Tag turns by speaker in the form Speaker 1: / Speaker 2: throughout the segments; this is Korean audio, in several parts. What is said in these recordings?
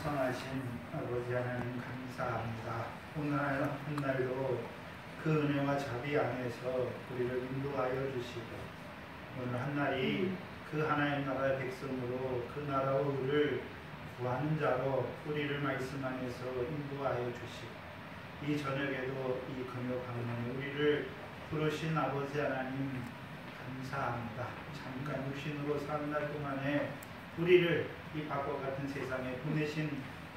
Speaker 1: 선하신 아버지 하나님 감사합니다. 오늘 한 날도 그 은혜와 자비 안에서 우리를 인도하여 주시고 오늘 한 날이 그 하나님 나라의 백성으로 그 나라와 의를 구하는 자로 우리를 말씀 안에서 인도하여 주시고 이 저녁에도 이 금요 강론에 우리를 부르신 아버지 하나님 감사합니다. 잠깐 육신으로 사는 날 동안에 우리를 이 밖과 같은 세상에 보내신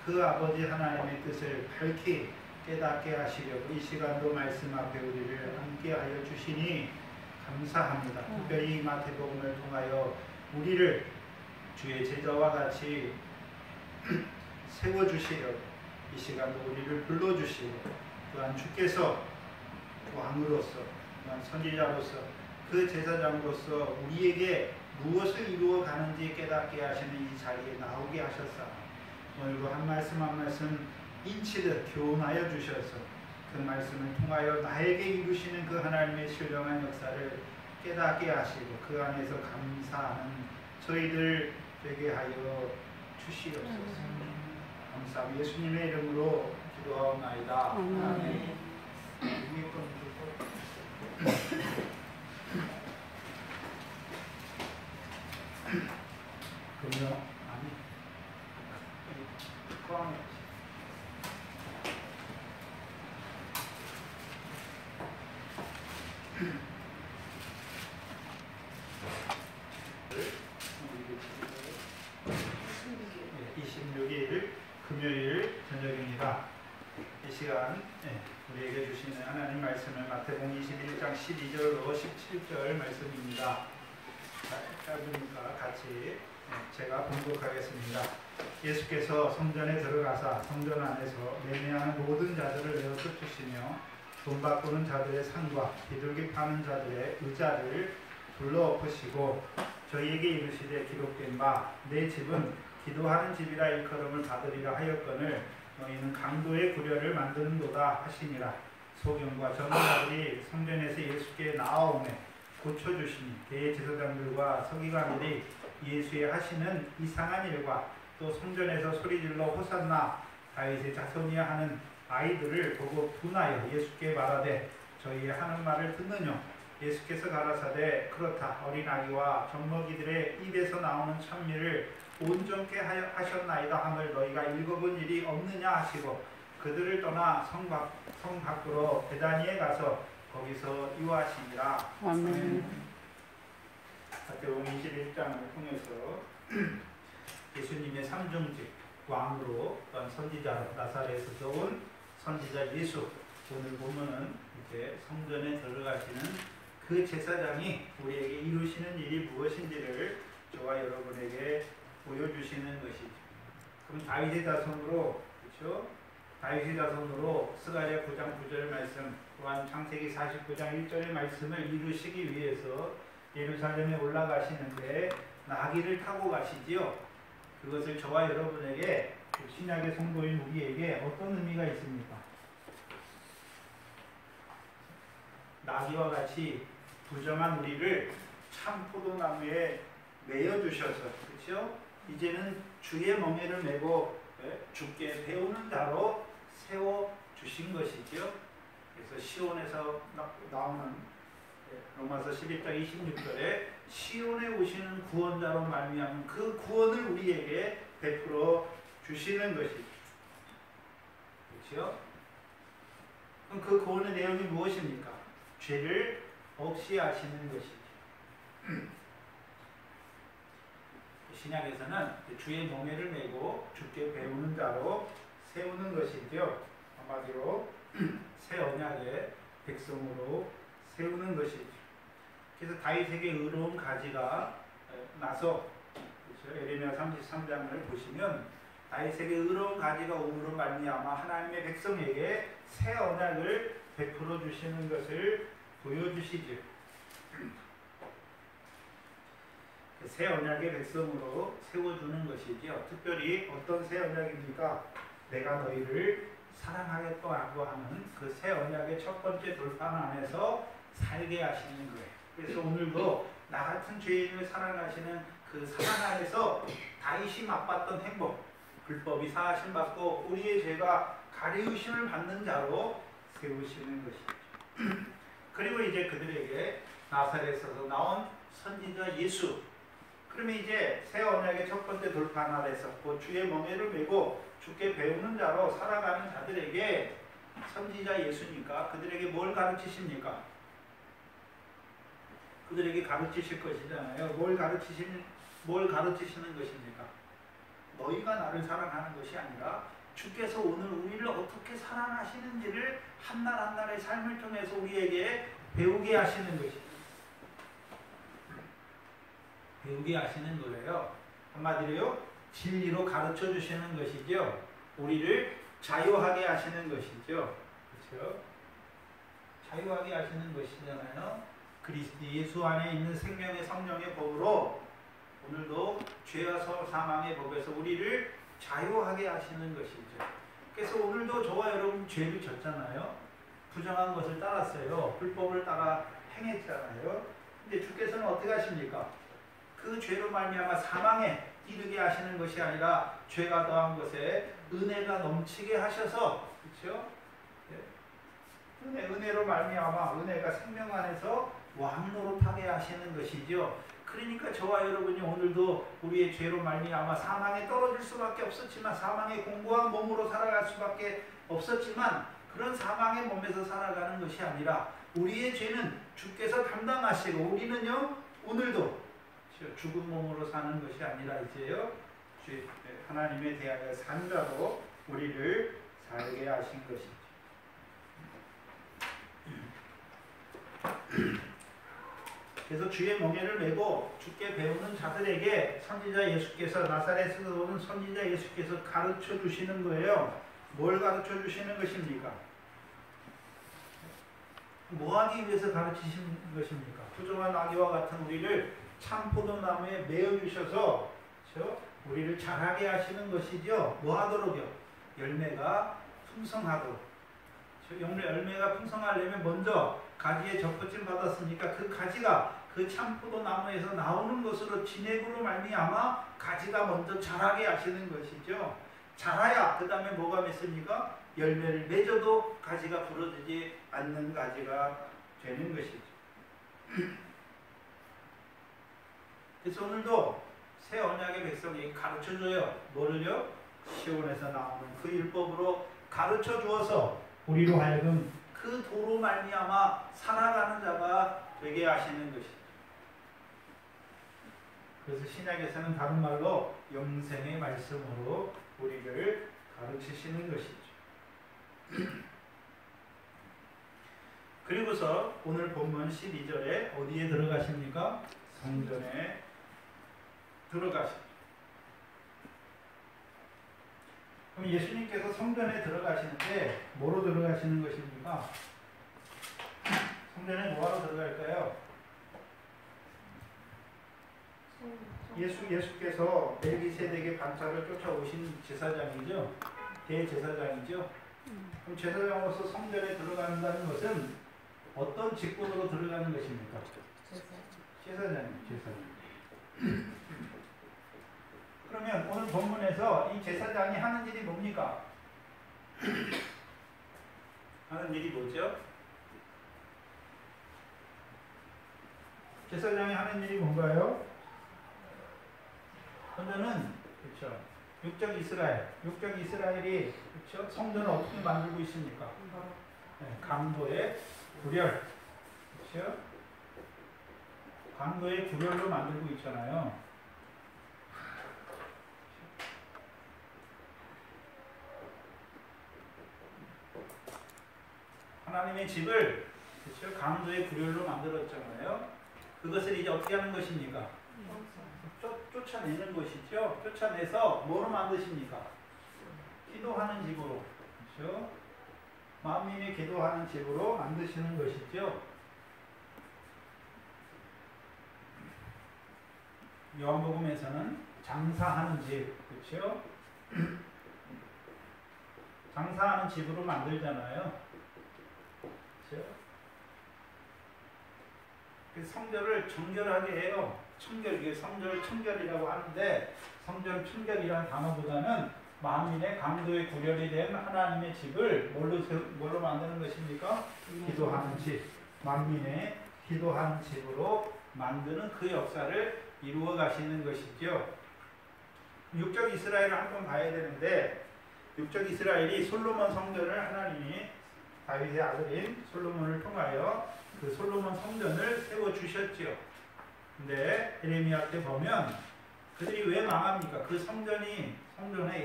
Speaker 1: 그 아버지 하나님의 뜻을 밝히 깨닫게 하시려고 이 시간도 말씀 앞에 우리를 함께하여 주시니 감사합니다. 특별히 마태복음을 통하여 우리를 주의 제자와 같이 세워주시려고 이 시간도 우리를 불러주시고 또한 주께서 왕으로서 또한 선지자로서 그 제사장으로서 우리에게 무엇을 이루어 가는지 깨닫게 하시는 이 자리에 나오게 하셨사 오늘도 한 말씀 한 말씀 인치듯 교훈하여 주셔서 그 말씀을 통하여 나에게 이루시는 그 하나님의 신령한 역사를 깨닫게 하시고 그 안에서 감사하는 저희들 되게 하여 주시옵소서. 감사합니다. 예수님의 이름으로 기도하옵나이다. 아멘. 그러면 아니 포함해 네, 26일 금요일 저녁입니다. 이 시간 우리에게 주시는 하나님 말씀은 마태복음 21장 12절로 17절 말씀입니다. 짧으니까 같이 제가 봉독하겠습니다. 예수께서 성전에 들어가사 성전 안에서 매매하는 모든 자들을 내어 쫓으시며 돈 바꾸는 자들의 상과 비둘기 파는 자들의 의자를 둘러엎으시고 저희에게 이르시되 기록된 바 내 집은 기도하는 집이라 일컬음을 받으리라 하였거늘 너희는 강도의 구려를 만드는도다 하시니라. 소경과 전문가들이 성전에서 예수께 나아오매 고쳐주시니 대제사장들과 서기관들이 예수의 하시는 이상한 일과 또 성전에서 소리질러 호산나 다윗의 자손이야 하는 아이들을 보고 분하여 예수께 말하되 저희의 하는 말을 듣느뇨. 예수께서 가라사대 그렇다. 어린아기와 젖먹이들의 입에서 나오는 찬미를 온전케 하셨나이다 함을 너희가 읽어본 일이 없느냐 하시고 그들을 떠나 성 밖으로 베다니에 가서 거기서 유하시니라. 아멘. 마태복음 21장을 통해서 예수님의 삼중직 왕으로 또한 선지자로 나사렛에서 온 선지자 예수 오늘 보면은 이제 성전에 들어가시는 그 제사장이 우리에게 이루시는 일이 무엇인지를 저와 여러분에게 보여주시는 것이죠. 그럼 다윗의 자손으로 그렇죠? 다윗의 자손으로 스가랴 9장 9절 말씀 또한 창세기 49장 1절의 말씀을 이루시기 위해서 예루살렘에 올라가시는데 나귀를 타고 가시지요. 그것을 저와 여러분에게 신약의 성도인 우리에게 어떤 의미가 있습니까? 나귀와 같이 부정한 우리를 참 포도나무에 매여주셔서 그렇죠? 이제는 주의 멍에를 메고 주께 배우는 자로 세워주신 것이죠. 그래서 시온에서 나오는 로마서 11장 26절에 시온에 오시는 구원자로 말미암은 그 구원을 우리에게 베풀어 주시는 것이죠. 그렇죠? 그럼 그 구원의 내용이 무엇입니까? 죄를 없이 하시는 것이죠. 신약에서는 주의 멍에를 메고 주께 배우는 자로 세우는 것이죠. 한마디로 새 언약의 백성으로 세우는 것이죠. 그래서 다윗에게 의로운 가지가 나서 그렇죠? 에레미야 33장을 보시면 다윗에게 의로운 가지가 오므로 말미암아 하나님의 백성에게 새 언약을 베풀어 주시는 것을 보여주시죠. 새 언약의 백성으로 세워주는 것이죠. 특별히 어떤 새 언약입니까? 내가 너희를 사랑하겠다고 하는 그 새 언약의 첫 번째 돌판 안에서 살게 하시는 거예요. 그래서 오늘도 나 같은 죄인을 사랑하시는 그 사랑 안에서 다윗이 맛봤던 행복, 불법이 사하심 받고 우리의 죄가 가리우심을 받는 자로 세우시는 것이죠. 그리고 이제 그들에게 나사렛에서 나온 선지자 예수. 그러면 이제 새 언약의 첫 번째 돌판 아래 섰고 주의 멍에를 메고 주께 배우는 자로 살아가는 자들에게 선지자 예수니까 그들에게 뭘 가르치십니까? 그들에게 가르치실 것이잖아요. 뭘 가르치시는 것입니까? 너희가 나를 사랑하는 것이 아니라 주께서 오늘 우리를 어떻게 사랑하시는지를 한날 한날의 삶을 통해서 우리에게 배우게 하시는 것입니다. 배우게 하시는 거예요. 한마디로요, 진리로 가르쳐 주시는 것이죠. 우리를 자유하게 하시는 것이죠. 그렇죠? 자유하게 하시는 것이잖아요. 그리스도 예수 안에 있는 생명의 성령의 법으로 오늘도 죄와 사망의 법에서 우리를 자유하게 하시는 것이죠. 그래서 오늘도 저와 여러분 죄를 졌잖아요. 부정한 것을 따랐어요. 불법을 따라 행했잖아요. 근데 주께서는 어떻게 하십니까? 그 죄로 말미암아 사망에 이르게 하시는 것이 아니라 죄가 더한 것에 은혜가 넘치게 하셔서, 그렇죠? 은혜로 말미암아 은혜가 생명 안에서 왕노릇하게 하시는 것이죠. 그러니까 저와 여러분이 오늘도 우리의 죄로 말미암아 사망에 떨어질 수밖에 없었지만, 사망의 공고한 몸으로 살아갈 수밖에 없었지만, 그런 사망의 몸에서 살아가는 것이 아니라 우리의 죄는 주께서 담당하시고 우리는요 오늘도 죽은 몸으로 사는 것이 아니라 이제요 하나님에 대하여 산 자로 우리를 살게 하신 것이죠. 그래서 주의 멍에를 메고 주께 배우는 자들에게 선지자 예수께서, 나사렛에서 오는 선지자 예수께서 가르쳐 주시는 거예요. 뭘 가르쳐 주시는 것입니까? 뭐 하기 위해서 가르치신 것입니까? 부정한 아기와 같은 우리를 참 포도나무에 메어 주셔서, 그렇죠? 우리를 자라게 하시는 것이죠. 뭐 하도록요? 열매가 풍성하도록. 열매가 풍성하려면 먼저 가지에 접붙임 받았으니까 그 가지가 그 참포도나무에서 나오는 것으로 진액으로 말미암아 가지가 먼저 자라게 하시는 것이죠. 자라야 그 다음에 뭐가 맺습니까? 열매를 맺어도 가지가 부러지지 않는 가지가 되는 것이죠. 그래서 오늘도 새 언약의 백성이 가르쳐줘요. 뭐를요? 시온에서 나오는 그 율법으로 가르쳐 주어서 우리로 하여금 그 도로 말미암아 살아가는 자가 되게 하시는 것이죠. 그래서 신약에서는 다른 말로 영생의 말씀으로 우리를 가르치시는 것이죠. 그리고서 오늘 본문 12절에 어디에 들어가십니까? 성전에 들어가십니다. 그럼 예수님께서 성전에 들어가시는데 뭐로 들어가시는 것입니까? 성전에 뭐하러 들어갈까요? 예수께서 멜기세덱의 반차를 쫓아오신 제사장이죠. 대제사장이죠. 그럼 제사장으로서 성전에 들어간다는 것은 어떤 직분으로 들어가는 것입니까? 제사장. 그러면 오늘 본문에서 이 제사장이 하는 일이 뭡니까? 하는 일이 뭐죠? 제사장이 하는 일이 뭔가요? 먼저는 그렇죠. 육적 이스라엘이 그렇죠. 성전을 어떻게 만들고 있습니까? 네, 강도의 구렬, 그렇죠. 강도의 구렬로 만들고 있잖아요. 하나님의 집을 그렇죠. 강도의 구렬로 만들었잖아요. 그것을 이제 어떻게 하는 것입니까? 쫓아내는 것이죠. 쫓아내서 뭐로 만드십니까? 기도하는 집으로, 그렇죠? 만민이 기도하는 집으로 만드시는 것이죠. 요한복음에서는 장사하는 집, 그렇죠? 장사하는 집으로 만들잖아요. 그렇죠? 성전을 정결하게 해요. 청결, 이게 성전을 청결이라고 하는데, 성전 청결이라는 단어보다는 만민의 강도의 구렬이 된 하나님의 집을 뭘로 만드는 것입니까? 기도하는 집. 만민의 기도하는 집으로 만드는 그 역사를 이루어 가시는 것이죠. 육적 이스라엘을 한번 봐야 되는데, 육적 이스라엘이 솔로몬 성전을 하나님이 다윗의 아들인 솔로몬을 통하여 그 솔로몬 성전을 세워주셨죠. 근데 예레미야 때 보면 그들이 왜 망합니까? 그 성전에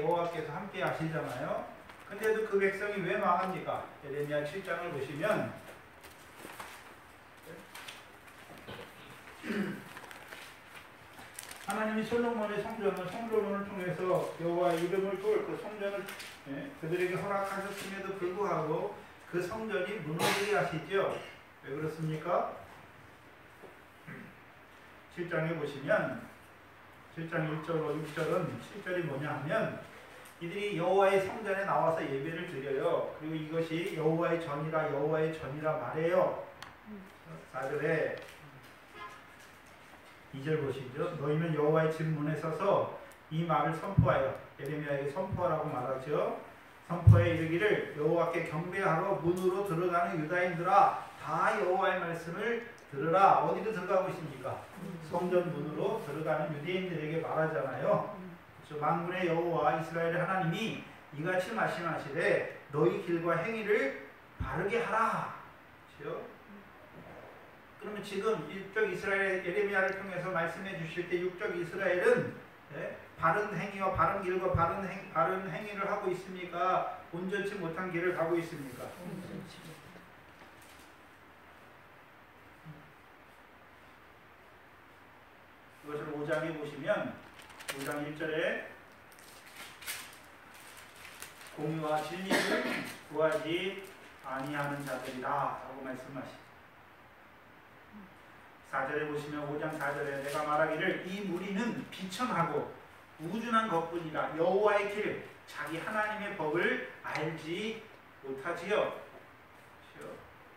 Speaker 1: 여호와께서 함께 하시잖아요. 근데도 그 백성이 왜 망합니까? 예레미야 7장을 보시면 하나님이 솔로몬의 성전을 통해서 여호와의 이름을 두을 그 성전을 그들에게 허락하셨음에도 불구하고 그 성전이 무너지게 하시죠. 왜 그렇습니까? 7장에 보시면 7장 1절로 6절은 7절이 뭐냐 하면 이들이 여호와의 성전에 나와서 예배를 드려요. 그리고 이것이 여호와의 전이라 말해요. 4절에 2절 보시죠. 너희는 여호와의 집 문에 서서 이 말을 선포하여, 예레미야에게 선포하라고 말하죠. 선포해 이르기를 여호와께 경배하러 문으로 들어가는 유다인들아 다 여호와의 말씀을 들으라. 어디로 들어가고 있습니까? 성전 문으로 들어가는 유대인들에게 말하잖아요. 그렇죠? 만군의 여호와 이스라엘의 하나님이 이같이 말씀하시되 너희 길과 행위를 바르게 하라. 그렇죠? 그러면 지금 육적 이스라엘 예레미야를 통해서 말씀해 주실 때 육적 이스라엘은 바른 행위와 바른 길과 바른 행위를 하고 있습니까? 온전치 못한 길을 가고 있습니까? 이것을 5장에 보시면 5장 1절에 공의와 진리를 구하지 아니하는 자들이다 라고 말씀하십니다. 4절에 보시면 5장 4절에 내가 말하기를 이 무리는 비천하고 우준한 것뿐이라 여호와의 길 자기 하나님의 법을 알지 못하지요.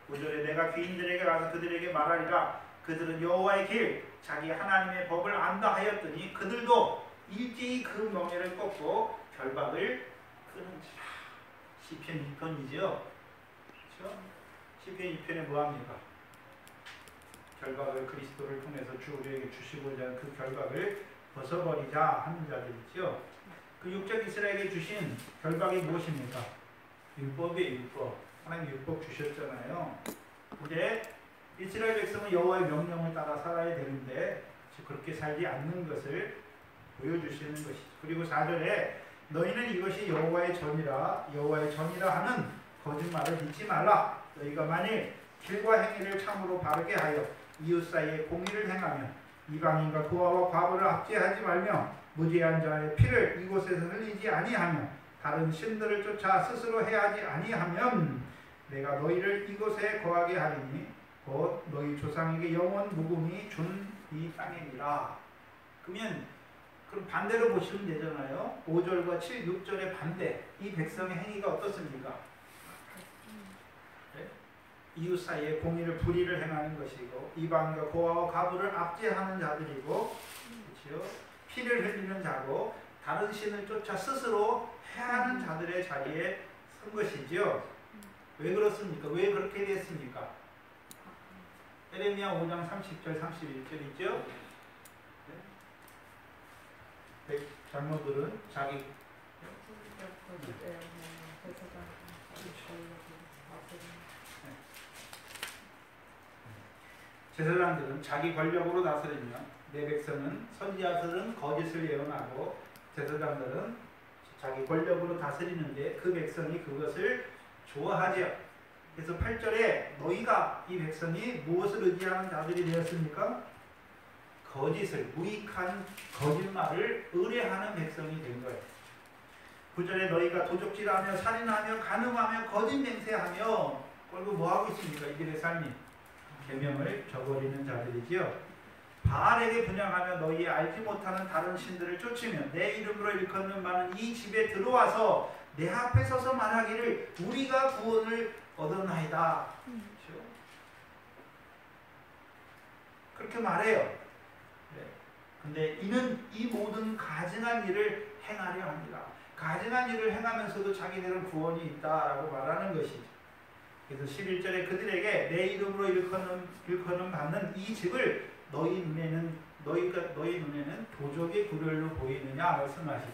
Speaker 1: 5절에 내가 귀인들에게 가서 그들에게 말하리라 그들은 여호와의 길 자기 하나님의 법을 안다 하였더니 그들도 일제히 그 멍에를 꺾고 결박을 끊은지라. 시편 2편이죠. 그렇죠? 시편 2편에 뭐합니까? 결박을 그리스도를 통해서 주 우리에게 주시고자 하는 그 결박을 벗어버리자 하는 자들이죠. 그 육적 이스라엘에게 주신 결박이 무엇입니까? 율법이에요. 율법. 하나님 율법 주셨잖아요. 이제 이스라엘 백성은 여호와의 명령을 따라 살아야 되는데 그렇게 살지 않는 것을 보여주시는 것이죠. 그리고 4절에 너희는 이것이 여호와의 전이라 하는 거짓말을 믿지 말라. 너희가 만일 길과 행위를 참으로 바르게 하여 이웃 사이에 공의를 행하며 이방인과 고아와 과부를 압제하지 말며 무죄한 자의 피를 이곳에서 흘리지 아니하며 다른 신들을 쫓아 스스로 해하지 아니하면 내가 너희를 이곳에 거하게 하리니 곧 너희 조상에게 영원 무궁히 준 이 땅이니라. 그러면 그럼 반대로 보시면 되잖아요. 5절과 7, 6절의 반대. 이 백성의 행위가 어떻습니까? 네? 이웃 사이에 공의를 불의를 행하는 것이고 이방인과 고아와 과부를 압제하는 자들이고 그렇죠? 피를 흘리는 자고 다른 신을 쫓아 스스로 해하는 자들의 자리에 선 것이죠. 왜 그렇습니까? 왜 그렇게 됐습니까? 예레미야 5장 30절 31절이죠. 장로들은 자기 제사장들은 자기 권력으로 다스리며 내 백성은 선지자들은 거짓을 예언하고 제사장들은 자기 권력으로 다스리는데 그 백성이 그것을 좋아하죠. 그래서 8절에 너희가 이 백성이 무엇을 의지하는 자들이 되었습니까? 거짓을, 무익한 거짓말을 의뢰하는 백성이 된 거예요. 9절에 너희가 도적질하며 살인하며 간음하며 거짓 맹세하며 그리고 뭐하고 있습니까? 이들의 삶이 계명을 저버리는 자들이지요. 바알에게 분향하며 너희 알지 못하는 다른 신들을 쫓으며 내 이름으로 일컫는 많은 이 집에 들어와서 내 앞에 서서 말하기를 우리가 구원을 얻었나이다. 그렇죠? 그렇게 말해요. 네. 근데 이는 이 모든 가증한 일을 행하려 합니다. 가증한 일을 행하면서도 자기들은 구원이 있다라고 말하는 것이죠. 그래서 11절에 그들에게 내 이름으로 일컫는 받는 이 집을 너희 눈에는 도적의 구렬로 보이느냐 말씀하시죠.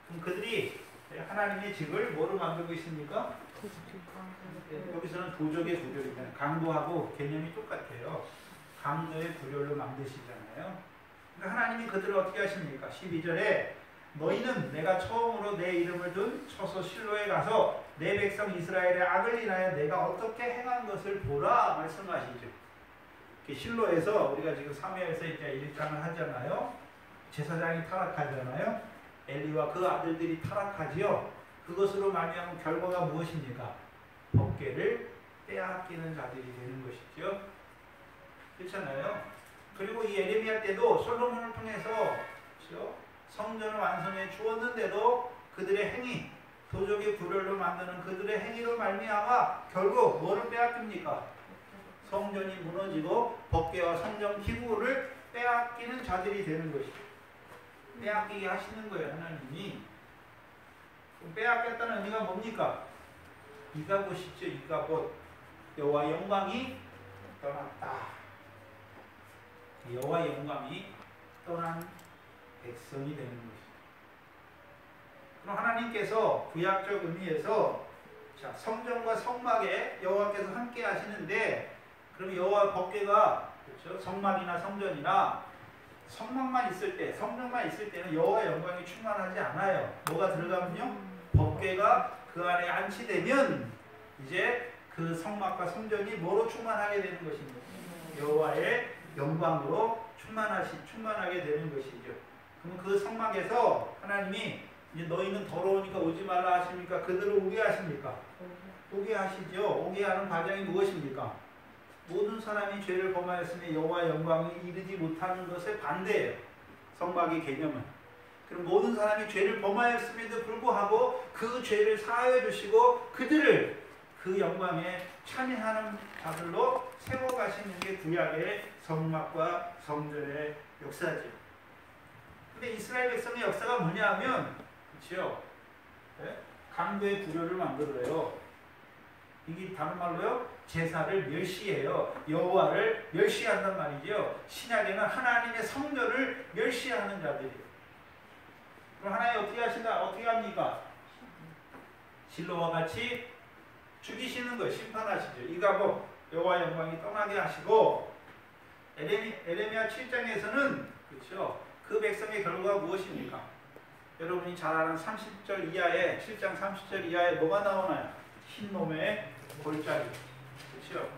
Speaker 1: 그럼 그들이 하나님의 집을 뭐로 만들고 있습니까? 여기서는 도적의 구렬이잖아요. 강도하고 개념이 똑같아요. 강도의 구렬로 만드시잖아요. 그러니까 하나님이 그들을 어떻게 하십니까? 12절에 너희는 내가 처음으로 내 이름을 둔 처소 실로에 가서 내 백성 이스라엘의 악을 인하여 내가 어떻게 행한 것을 보라 말씀하시죠. 실로에서 우리가 지금 사무엘에서 이제 1장을 하잖아요. 제사장이 타락하잖아요. 엘리와 그 아들들이 타락하지요. 그것으로 말미암은 결과가 무엇입니까? 법궤를 빼앗기는 자들이 되는 것이죠. 그렇잖아요. 그리고 이 에레미야 때도 솔로몬을 통해서 그렇죠? 성전을 완성해 주었는데도 그들의 행위, 도적의 구렬로 만드는 그들의 행위로 말미암아 결국 뭐를 빼앗깁니까? 성전이 무너지고 법궤와 성전 기구를 빼앗기는 자들이 되는 것이죠. 빼앗기게 하시는 거예요, 하나님이. 빼앗겼다는 의미가 뭡니까? 이가봇이죠, 이가봇. 여호와 영광이 떠났다. 여호와 영광이 떠난 백성이 되는 것이죠. 그럼 하나님께서 구약적 의미에서 자, 성전과 성막에 여호와께서 함께 하시는데 그럼 여호와 법궤가 그렇죠? 성막이나 성전이나 성막만 있을 때, 성전만 있을 때는 여호와 영광이 충만하지 않아요. 뭐가 들어가면요? 법궤가 그 안에 안치되면 이제 그 성막과 성전이 뭐로 충만하게 되는 것입니다. 여호와의 영광으로 충만하게 되는 것이죠. 그럼 그 성막에서 하나님이 이제 너희는 더러우니까 오지 말라 하십니까? 그들을 오게 하십니까? 오게 하시죠. 오게 하는 과정이 무엇입니까? 모든 사람이 죄를 범하였으며 여호와 영광이 이르지 못하는 것에 반대예요. 성막의 개념은. 그럼 모든 사람이 죄를 범하였음에도 불구하고 그 죄를 사하여 주시고 그들을 그 영광에 참여하는 자들로 세워가시는 게 구약의 성막과 성전의 역사죠. 근데 이스라엘 백성의 역사가 뭐냐 하면 그렇죠? 네? 강도의 구렬을 만들어요. 이게 다른 말로요? 제사를 멸시해요. 여호와를 멸시한단 말이죠. 신약에는 하나님의 성전을 멸시하는 자들이에요. 그럼 하나님 어떻게 합니까? 실로와 같이 죽이시는 거예요. 심판하시죠. 이가봇 여호와 영광이 떠나게 하시고 에레미야 7장에서는 그렇죠. 그 백성의 결과가 무엇입니까? 여러분이 잘 아는 30절 이하에 7장 30절 이하에 뭐가 나오나요? 흰놈의 골짜기. 그렇죠?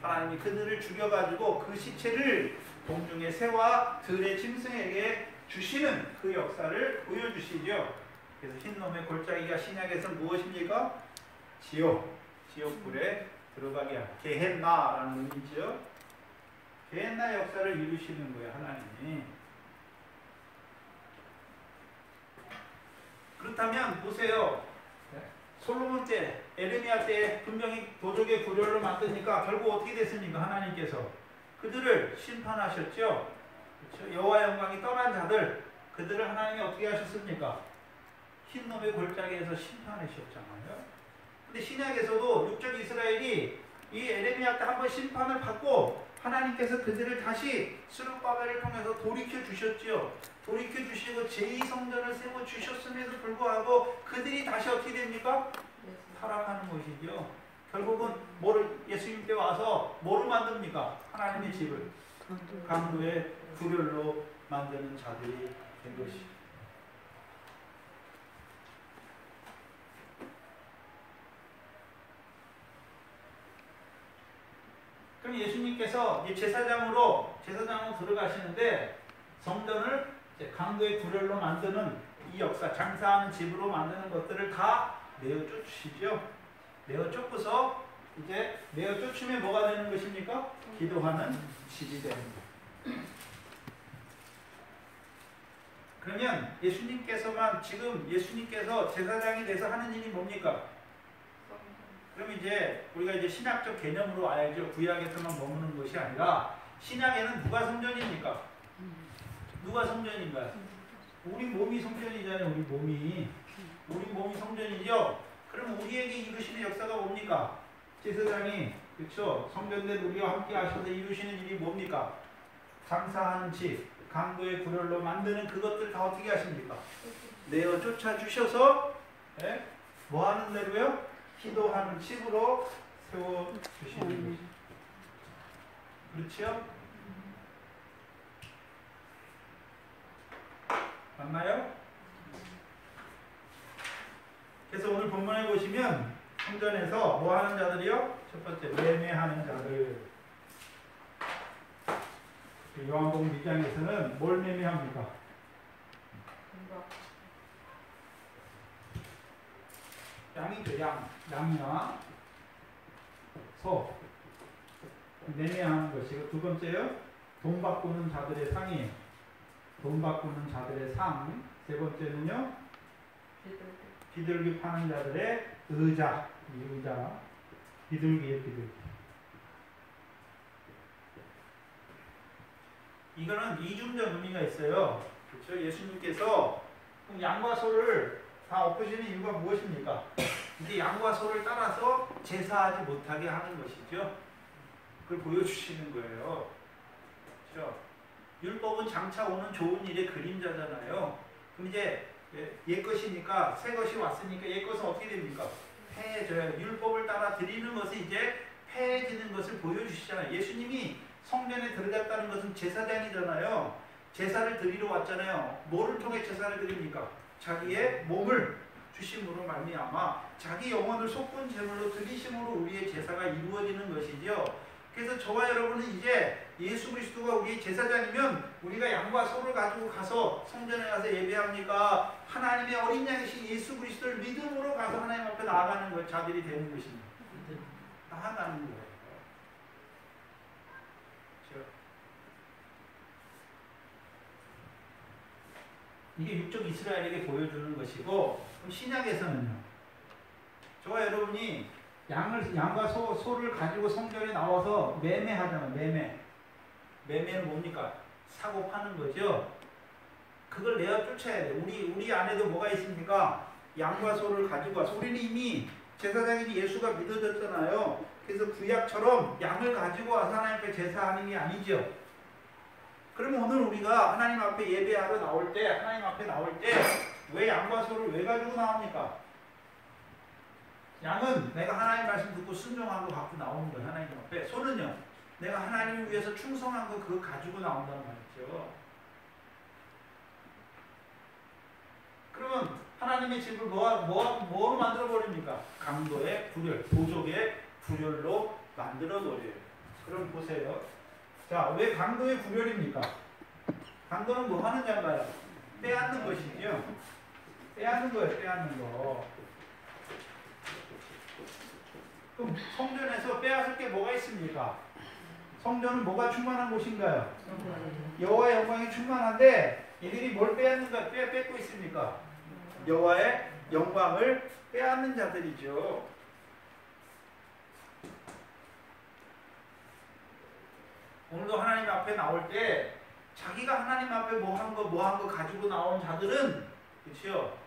Speaker 1: 하나님이 그들을 죽여가지고 그 시체를 공중의 새와 들의 짐승에게 주시는 그 역사를 보여주시죠. 그래서 흰놈의 골짜기가 신약에서 무엇입니까? 지옥불에 들어가게 하는 게헨나라는 의미죠. 게헨나 역사를 이루시는 거예요, 하나님이. 그렇다면 보세요. 솔로몬 때, 에레미야 때 분명히 도적의 구렬을 만드니까 결국 어떻게 됐습니까? 하나님께서 그들을 심판하셨죠. 그렇죠? 여호와 영광이 떠난 자들, 그들을 하나님이 어떻게 하셨습니까? 흰놈의 골짜기에서 심판하셨잖아요. 근데 신약에서도 육적 이스라엘이 이 에레미야 때 한번 심판을 받고 하나님께서 그들을 다시 스룹바벨을 통해서 돌이켜 주셨지요. 돌이켜 주시고 제2성전을 세워 주셨음에도 불구하고 그들이 다시 어떻게 됩니까? 타락하는 것이죠. 결국은 예수님께 와서 뭐를 만듭니까? 하나님의 집을 강도의 구렬로 만드는 자들이 된 것이죠. 그럼 예수님께서 제사장으로 들어가시는데 성전을 강도의 구렬로 만드는 이 역사, 장사하는 집으로 만드는 것들을 다 내어 쫓으시죠. 내어 쫓고서 이제 내어 쫓으면 뭐가 되는 것입니까? 기도하는 집이 되는 거예요. 그러면 지금 예수님께서 제사장이 돼서 하는 일이 뭡니까? 그럼 이제 우리가 이제 신약적 개념으로 알죠. 구약에서만 머무는 것이 아니라 신약에는 누가 성전입니까? 누가 성전인가요? 우리 몸이 성전이잖아요. 우리 몸이 성전이죠. 그럼 우리에게 이루시는 역사가 뭡니까? 제사장이 그렇죠. 성전된 우리와 함께 하셔서 이루시는 일이 뭡니까? 장사하는 집, 강도의 구렬로 만드는 그것들 다 어떻게 하십니까? 내어 쫓아주셔서 예? 뭐 하는 대로요? 기도하는 집으로 세워주시는 것이죠. 그렇죠? 맞나요? 그래서 오늘 본문에 보시면 성전에서 뭐 하는 자들이요? 첫 번째 매매하는 자들. 요한복음 2장에서는 뭘 매매합니까? 양이죠. 양이나 소 매매하는 것이고, 두 번째요 돈 바꾸는 자들의 상이에요. 돈 바꾸는 자들의 상. 세 번째는요 비둘기 파는 자들의 의자. 이 의자 비둘기의 비둘기. 이거는 이중적 의미가 있어요. 그렇죠? 예수님께서 양과 소를 다 엎으시는 이유가 무엇입니까? 이제 양과 소를 따라서 제사하지 못하게 하는 것이죠. 그걸 보여주시는 거예요. 그렇죠? 율법은 장차 오는 좋은 일의 그림자잖아요. 그럼 이제 옛 것이니까 새 것이 왔으니까 옛 것은 어떻게 됩니까? 폐해져요. 율법을 따라 드리는 것이 이제 폐해지는 것을 보여주시잖아요. 예수님이 성전에 들어갔다는 것은 제사장이잖아요. 제사를 드리러 왔잖아요. 뭐를 통해 제사를 드립니까? 자기의 몸을 주심으로 말미암아 자기 영혼을 속군 제물로 드리심으로 우리의 제사가 이루어지는 것이죠. 그래서 저와 여러분은 이제 예수 그리스도가 우리의 제사장이면 우리가 양과 소를 가지고 가서 성전에 가서 예배합니까? 하나님의 어린 양이신 예수 그리스도를 믿음으로 가서 하나님 앞에 나아가는 것, 자들이 되는 것입니다. 나아가는 거예요. 그렇죠? 이게 육적 이스라엘에게 보여주는 것이고, 그럼 신약에서는요. 저와 여러분이 양과 소를 가지고 성전에 나와서 매매하잖아요. 매매는 뭡니까? 사고 파는 거죠. 그걸 내어 쫓아야 돼. 우리 안에도 뭐가 있습니까? 양과 소를 가지고 와서 우리는 이미 제사장인 예수가 믿어졌잖아요. 그래서 구약처럼 양을 가지고 와서 하나님 앞에 제사하는 게 아니죠. 그러면 오늘 우리가 하나님 앞에 예배하러 나올 때, 하나님 앞에 나올 때 왜 양과 소를 왜 가지고 나옵니까? 양은 내가 하나님 말씀 듣고 순종한 거 갖고 나오는 거예요. 하나님 앞에. 소는요, 내가 하나님을 위해서 충성한 거 그거 가지고 나온다는 말이죠. 그러면 하나님의 집을 뭐로 만들어 버립니까? 강도의 불혈, 도적의 불혈로 만들어 버려요. 그럼 보세요. 자, 왜 강도의 불혈입니까? 강도는 뭐 하는 자인가요? 빼앗는 것이죠. 빼앗는 거예요. 빼앗는 거. 그럼 성전에서 빼앗을 게 뭐가 있습니까? 성전은 뭐가 충만한 곳인가요? 여호와의 영광이 충만한데 이들이 뭘 빼앗는가? 뺏고 있습니까? 여호와의 영광을 빼앗는 자들이죠. 오늘도 하나님 앞에 나올 때 자기가 하나님 앞에 뭐 한 거 가지고 나온 자들은, 그렇죠?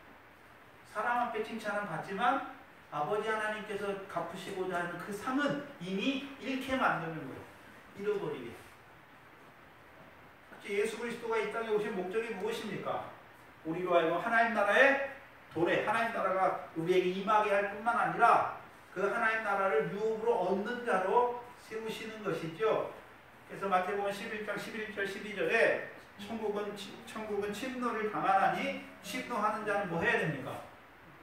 Speaker 1: 사람 앞에 칭찬은 받지만 아버지 하나님께서 갚으시고자 하는 그 상은 이미 잃게 만드는 거예요. 잃어버리게. 예수 그리스도가 이 땅에 오신 목적이 무엇입니까? 우리로 하여금 하나님 나라의 도래, 하나님 나라가 우리에게 임하게 할 뿐만 아니라 그 하나님 나라를 유업으로 얻는 자로 세우시는 것이죠. 그래서 마태복음 11장 11절 12절에 천국은 침노를 당하나니 침노하는 자는 뭐 해야 됩니까?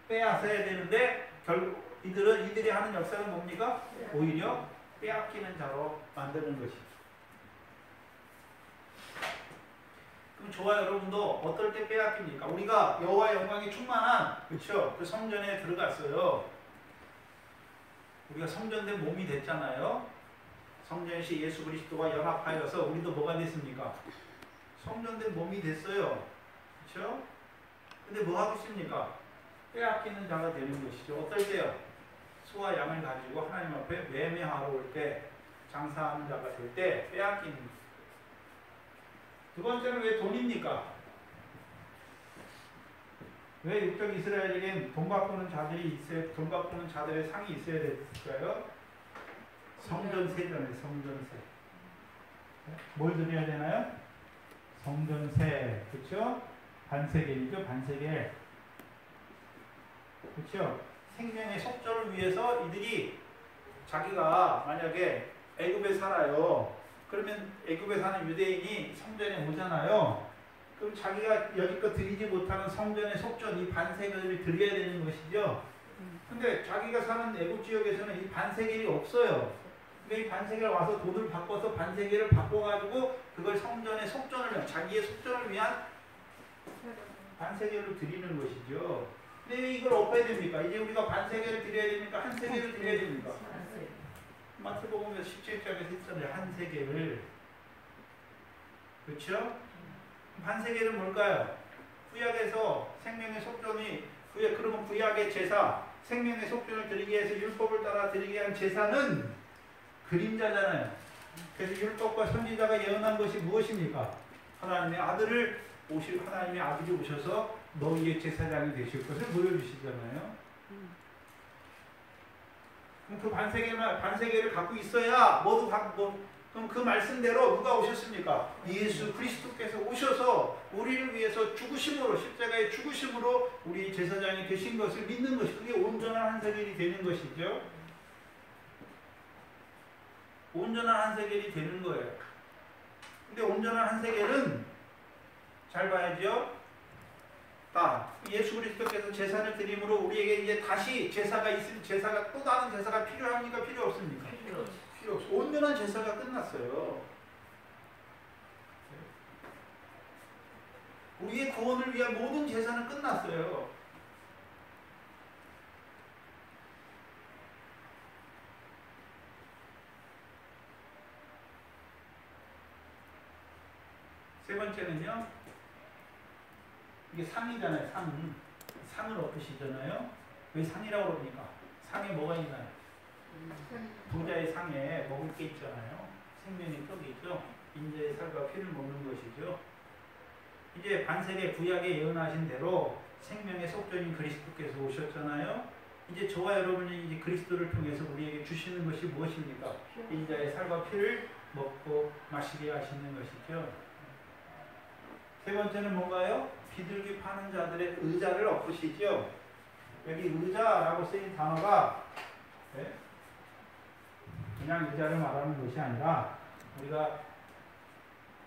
Speaker 1: 빼앗아야 되는데 결국 이들이 하는 역사는 뭡니까? 오히려 빼앗기는 자로 만드는 것이죠. 그럼 저와 여러분도 어떨 때 빼앗깁니까? 우리가 여호와의 영광이 충만한, 그렇죠? 그 성전에 들어갔어요. 우리가 성전된 몸이 됐잖아요. 성전시 예수 그리스도와 연합하여서 우리도 뭐가 됐습니까? 성전된 몸이 됐어요. 그렇죠? 근데 뭐 하고 있습니까? 빼앗기는 자가 되는 것이죠. 어떨 때요? 소와 양을 가지고 하나님 앞에 매매하러 올 때, 장사하는 자가 될 때 빼앗기는 거예요. 두 번째는 왜 돈입니까? 왜 육적 이스라엘에겐 돈 바꾸는 자들이 있어야, 돈 바꾸는 자들의 상이 있어야 됐을까요? 성전세잖아요. 성전세. 뭘 드려야 되나요? 성전세. 그렇죠? 반세겔이죠. 반세겔. 그렇죠? 생명의 속전을 위해서 이들이 자기가 만약에 애굽에 살아요. 그러면 애굽에 사는 유대인이 성전에 오잖아요. 그럼 자기가 여지껏 드리지 못하는 성전의 속전, 이 반세겔을 드려야 되는 것이죠. 근데 자기가 사는 애굽 지역에서는 이 반세겔이 없어요. 근데 이 반세겔 와서 돈을 바꿔서 반세겔을 바꿔가지고 그걸 성전의 속전을 위한, 자기의 속전을 위한 반세겔로 드리는 것이죠. 근데 이걸 어떻게 됩니까? 이제 우리가 반세겔을 드려야 됩니까? 한 세겔을 드려야 됩니까? 마태복음 17장에서 했잖아요. 한 세겔을. 그렇죠? 반세겔은 뭘까요? 구약에서 생명의 속전이, 그러면 구약의 제사, 생명의 속전을 드리기 위해서 율법을 따라 드리기 위한 제사는 그림자잖아요. 그래서 율법과 선지자가 예언한 것이 무엇입니까? 하나님의 아들을 하나님의 아들이 오셔서 너희의 제사장이 되실 것을 보여주시잖아요. 그럼 그 반세계를 갖고 있어야 그럼 그 말씀대로 누가 오셨습니까? 예수 그리스도께서 오셔서 우리를 위해서 죽으심으로, 십자가의 죽으심으로 우리 제사장이 되신 것을 믿는 것이, 그게 온전한 한세겔이 되는 것이죠. 온전한 한세겔이 되는 거예요. 근데 온전한 한세겔은 잘 봐야죠. 예수 그리스도께서 제사를 드림으로 우리에게 이제 다시 제사가 또 다른 제사가 필요합니까? 필요 없습니까? 필요 없어. 온전한 제사가 끝났어요. 우리의 구원을 위한 모든 제사는 끝났어요. 세 번째는요. 이게 상이잖아요. 상을 엎으시잖아요. 왜 상이라고 그럽니까? 상에 뭐가 있나요? 부자의 상에 먹을 게 있잖아요. 생명의 떡이 있죠. 인자의 살과 피를 먹는 것이죠. 이제 반세계 구약에 예언하신 대로 생명의 속전인 그리스도께서 오셨잖아요. 이제 저와 여러분이 이제 그리스도를 통해서 우리에게 주시는 것이 무엇입니까? 인자의 살과 피를 먹고 마시게 하시는 것이죠. 세 번째는 뭔가요? 비둘기 파는 자들의 의자를 엎으시죠. 여기 의자라고 쓰인 단어가 그냥 의자를 말하는 것이 아니라, 우리가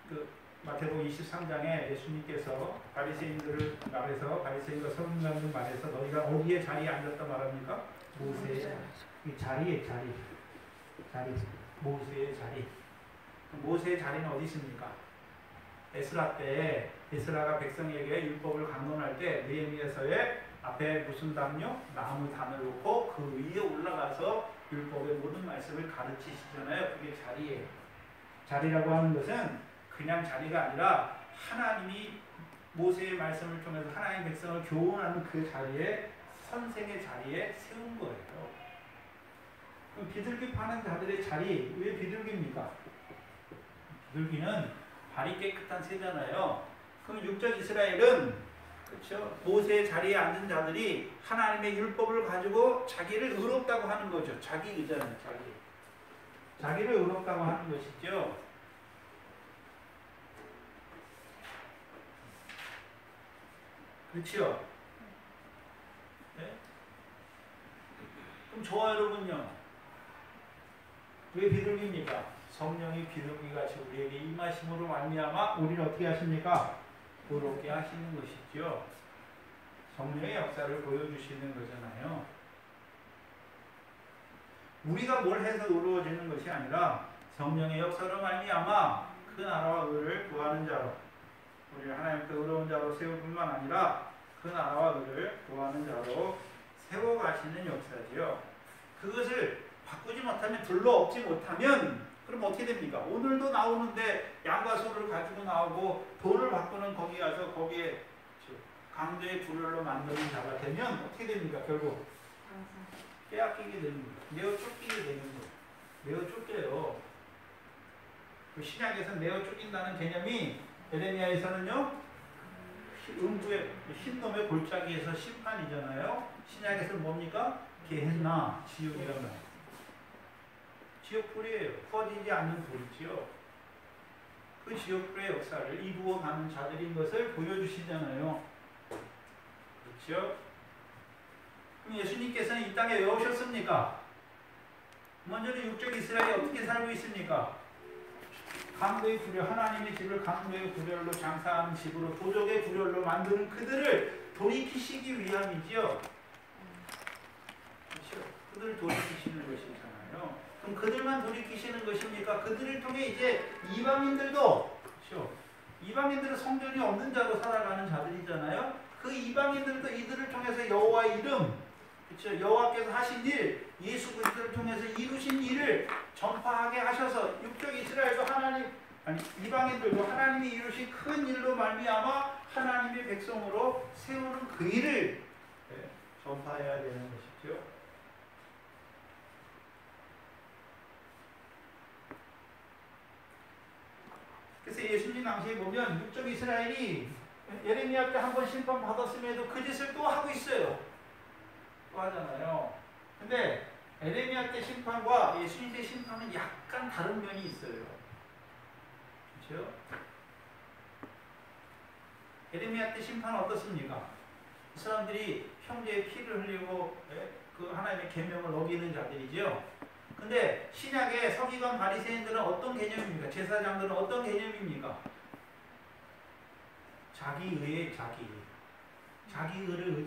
Speaker 1: 그 마태복음 23장에 예수님께서 바리새인들을 말해서, 바리새인과 서기관들 말해서 너희가 어디에 자리에 앉았다 말합니까? 모세의 자리. 모세의 자리. 모세의 자리는 어디 있습니까? 에스라 때, 에스라가 백성에게 율법을 강론할 때 느헤미야서에 앞에 무슨 담요? 나무 단을 놓고 그 위에 올라가서 율법의 모든 말씀을 가르치시잖아요. 그게 자리예요. 자리라고 하는 것은 그냥 자리가 아니라 하나님이 모세의 말씀을 통해서 하나님 백성을 교훈하는 그 자리에, 선생의 자리에 세운 거예요. 그럼 비둘기 파는 자들의 자리, 왜 비둘기입니까? 비둘기는 발이 깨끗한 새잖아요. 그럼 육적 이스라엘은, 그렇죠, 모세의 자리에 앉은 자들이 하나님의 율법을 가지고 자기를 의롭다고 하는 거죠. 자기 의잖아요. 자기를 의롭다고 하는 것이죠. 그렇죠? 네? 그럼 저와 여러분요, 왜 비둘기입니까? 성령이 비둘기같이 우리에게 임하심으로 말미암아 우리를 어떻게 하십니까? 의롭게 하시는 것이죠. 성령의 역사를 보여주시는 거잖아요. 우리가 뭘 해서 의로워지는 것이 아니라 성령의 역사로 말미암아 그 나라와 의를 구하는 자로, 우리를 하나님께 의로운 자로 세울 뿐만 아니라 그 나라와 의를 구하는 자로 세워가시는 역사지요. 그것을 바꾸지 못하면, 둘러엎지 못하면, 그럼 어떻게 됩니까? 오늘도 나오는데 양과 소를 가지고 나오고 돈을 바꾸는 거기 가서 거기에 강도의 불혈로 만드는 자가 되면 어떻게 됩니까? 결국 빼앗기게 되는 거예요. 내어 쫓기게 되는 거예요. 내어 쫓겨요. 그 신약에서 내어 쫓긴다는 개념이 에레미야에서는요, 음부의 흰놈의 골짜기에서 심판이잖아요. 신약에서 뭡니까? 게헨나, 지옥이란 말. 지옥불이에요. 꺼지지 않는 불이지요. 그 지옥불의 역사를 이루어가는 자들인 것을 보여주시잖아요. 그렇죠? 그럼 예수님께서는 이 땅에 왜 오셨습니까? 먼저는 육적 이스라엘이 어떻게 살고 있습니까? 강도의 구렬, 하나님의 집을 강도의 구렬로 장사하는 집으로 도적의 구렬로 만드는 그들을 돌이키시기 위함이지요. 그렇죠? 그들을 돌이키시는 것이잖아요. 그럼 그들만 돌이키시는 것입니까? 그들을 통해 이제 이방인들도, 그렇죠? 이방인들은 성전이 없는 자로 살아가는 자들이잖아요. 그 이방인들도 이들을 통해서 여호와의 이름, 그렇죠? 여호와께서 하신 일, 예수 그리스도를 통해서 이루신 일을 전파하게 하셔서 육적 이스라엘도 이방인들도 하나님이 이루신 큰 일로 말미암아 하나님의 백성으로 세우는 그 일을 전파해야 되는 것이죠. 그래서 예수님 당시에 보면 육적 이스라엘이 예레미야 때 한 번 심판받았음에도 그 짓을 또 하고 있어요. 또 하잖아요. 근데 예레미야 때 심판과 예수님 때 심판은 약간 다른 면이 있어요. 그렇죠? 예레미야 때 심판은 어떻습니까? 이 사람들이 형제의 피를 흘리고 그 하나님의 계명을 어기는 자들이죠. 근데 신약의 서기관 바리새인들은 어떤 개념입니까? 제사장들은 어떤 개념입니까? 자기의의 자기의를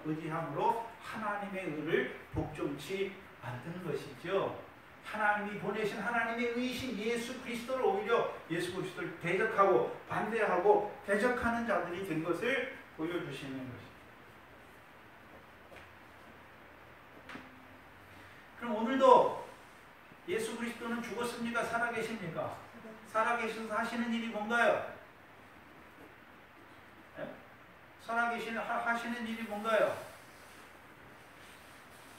Speaker 1: 의지함으로 하나님의 의를 복종치 않는 것이죠. 하나님이 보내신 하나님의 의이신 예수 그리스도를 오히려 예수 그리스도를 대적하고 반대하고 대적하는 자들이 된 것을 보여주시는 것입니다. 그럼 오늘도 예수 그리스도는 죽었습니까? 살아계십니까? 살아계셔서 하시는 일이 뭔가요? 하시는 일이 뭔가요?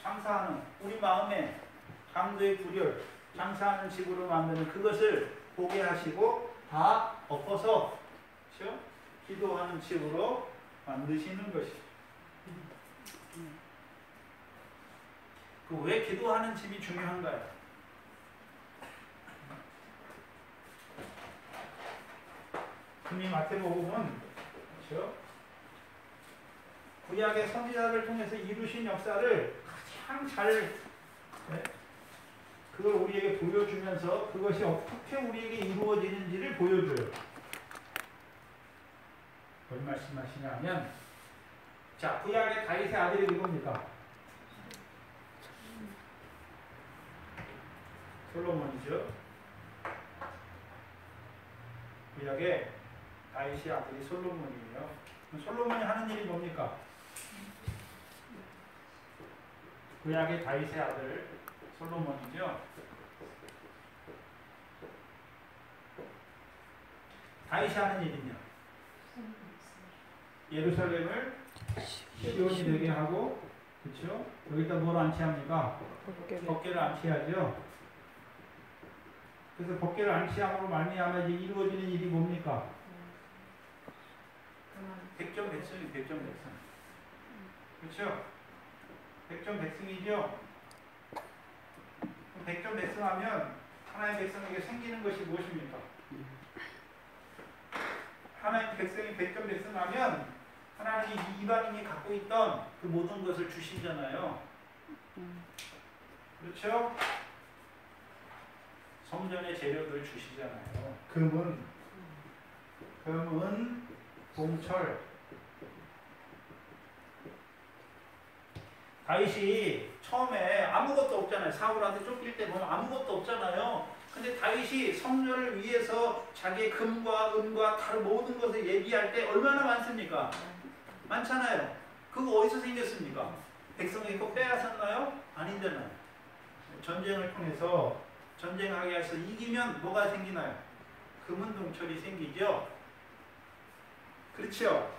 Speaker 1: 장사하는, 우리 마음에 강도의 구렬, 장사하는 집으로 만드는 그것을 보게 하시고 다 엎어서, 그렇죠? 기도하는 집으로 만드시는 것이죠. 왜 기도하는 집이 중요한가요? 금이 마태복음은, 그렇죠? 구약의 선지자를 통해서 이루신 역사를 가장 잘 그걸 우리에게 보여주면서 그것이 어떻게 우리에게 이루어지는지를 보여줘요. 뭔 말씀하시냐면, 자, 구약의 다윗의 아들이 누굽니까? 솔로몬이죠. 구약의 다윗의 아들이 솔로몬이에요. 솔로몬이 하는 일이 뭡니까? 구약의 다윗의 아들 솔로몬이죠. 다윗이 하는 일은요, 예루살렘을 시온이 되게 하고, 그렇죠? 여기다 뭘 안치합니까? 법궤를 안치하죠. 그래서 법궤를 안치함으로 말미암아 이루어지는 일이 뭡니까? 백전백승이 백전백승. 그렇죠? 백전백승이죠. 백전백승하면 하나님의 백성에게 생기는 것이 무엇입니까? 하나님의 백성이 백전백승하면 하나님이 이방인이 갖고 있던 그 모든 것을 주시잖아요. 그렇죠? 성전의 재료들 주시잖아요. 금은, 동철. 다윗이 처음에 아무것도 없잖아요. 사울한테 쫓길 때 보면 아무것도 없잖아요. 근데 다윗이 성전을 위해서 자기의 금과 은과 다른 모든 것을 얘기할 때 얼마나 많습니까? 많잖아요. 그거 어디서 생겼습니까? 백성에게 그거 빼앗았나요? 아니잖아요. 전쟁을 통해서 전쟁하게 해서 이기면 뭐가 생기나요? 금은 동철이 생기죠. 그렇죠?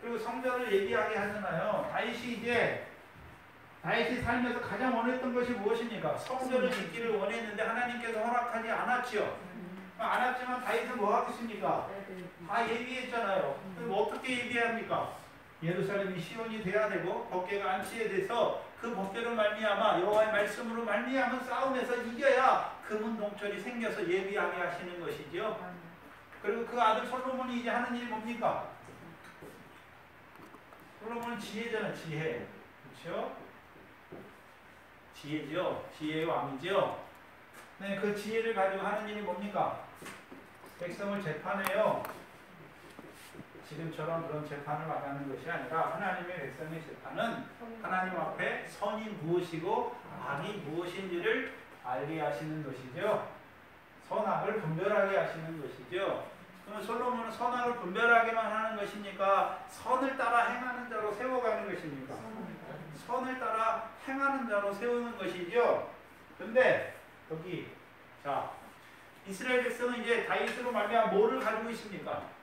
Speaker 1: 그리고 성전을 얘기하게 하잖아요. 다윗이 살면서 가장 원했던 것이 무엇입니까? 성전을 짓기를 원했는데 하나님께서 허락하지 않았죠. 안 왔지만 다윗은 뭐 하겠습니까? 다 예비했잖아요. 그럼 어떻게 예비합니까? 예루살렘이 시온이 돼야 되고 법궤가 안치해야 돼서 그 법궤로 말미암아 여호와의 말씀으로 말미암은 싸움에서 이겨야 금은 동철이 생겨서 예비하게 하시는 것이죠. 그리고 그 아들 솔로몬이 이제 하는 일이 뭡니까? 솔로몬은 지혜잖아, 지혜. 그렇죠? 지혜죠. 지혜의 왕이죠. 네, 그 지혜를 가지고 하는 일이 뭡니까? 백성을 재판해요. 지금처럼 그런 재판을 말하는 것이 아니라 하나님의 백성의 재판은 하나님 앞에 선이 무엇이고 악이 무엇인지를 알게 하시는 것이죠. 선악을 분별하게 하시는 것이죠. 그러면 솔로몬은 선악을 분별하게만 하는 것입니까? 선을 따라 행하는 자로 세워가는 것입니까? 선을 따라 행하는 자로 세우는 것이죠. 근데 여기 자 이스라엘 백성은 이제 다윗으로 말미암아 뭐를 가지고 있습니까?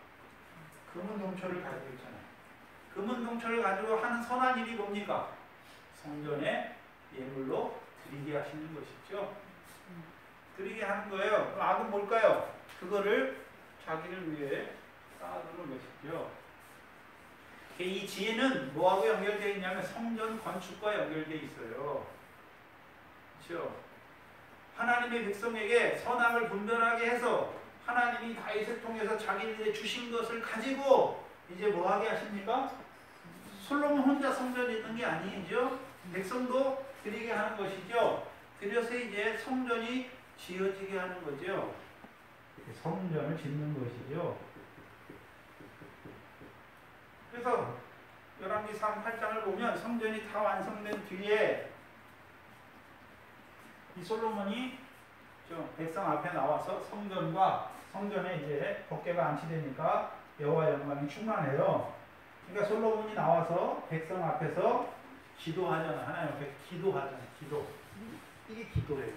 Speaker 1: 금은 동철을 가지고 있잖아요. 금은 동철을 가지고 하는 선한 일이 뭡니까? 성전에 예물로 드리게 하시는 것이죠. 드리게 하는 거예요. 그럼 악은 뭘까요? 그거를 자기를 위해 쌓아두는 것이죠. 이 지혜는 뭐하고 연결되어 있냐면 성전 건축과 연결되어 있어요. 그렇죠? 하나님의 백성에게 선악을 분별하게 해서 하나님이 다윗을 통해서 자기들에게 주신 것을 가지고 이제 뭐하게 하십니까? 솔로몬 혼자 성전에 있는 게 아니죠. 백성도 드리게 하는 것이죠. 그래서 이제 성전이 지어지게 하는 거죠. 성전을 짓는 것이죠. 그래서 열왕기상 8장을 보면 성전이 다 완성된 뒤에 이 솔로몬이 백성 앞에 나와서 성전에 이제 법궤가 안치되니까 여호와 영광이 충만해요. 그러니까 솔로몬이 나와서 백성 앞에서 기도하잖아. 하나님 앞에 기도하잖아. 기도. 이게 기도예요.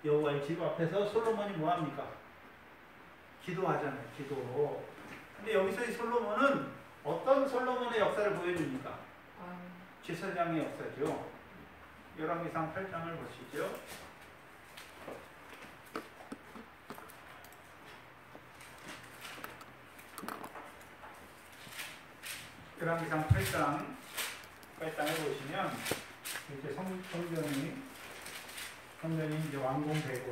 Speaker 1: 여호와의 집 앞에서 솔로몬이 뭐합니까? 기도하잖아요. 기도. 근데 여기서 이 솔로몬은 어떤 솔로몬의 역사를 보여줍니까? 제사장의 역사죠. 열왕기상 8장을 보시죠. 열왕기상 8장을 보시면 이제 성전이 이제 완공되고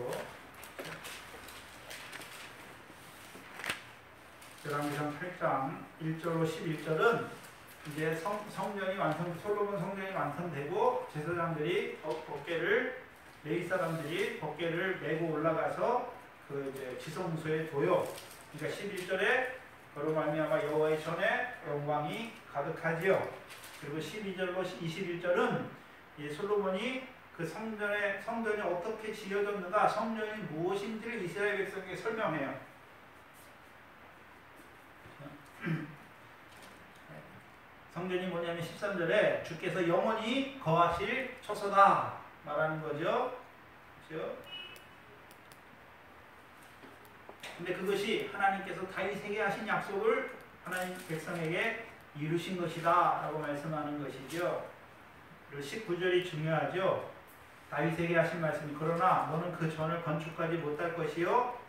Speaker 1: 열왕기상 8장 1절로 11절은 이제 성전이 솔로몬 성전이 완성되고 제사장들이 법궤를 레위 사람들이 법궤를 메고 올라가서 그 이제 지성소에 둬요. 그러니까 11절에 그로 말미암아 여호와의 전에 영광이 가득하지요. 그리고 12절로 21절은 이 솔로몬이 그 성전이 어떻게 지어졌는가, 성전이 무엇인지를 이스라엘 백성에게 설명해요. 성전이 뭐냐면 13절에 주께서 영원히 거하실 처소다 말하는 거죠. 그렇죠? 근데 그것이 하나님께서 다윗에게 하신 약속을 하나님 백성에게 이루신 것이다 라고 말씀하는 것이죠. 그리고 19절이 중요하죠. 다윗에게 하신 말씀이 그러나 너는 그 전을 건축하지 못할 것이요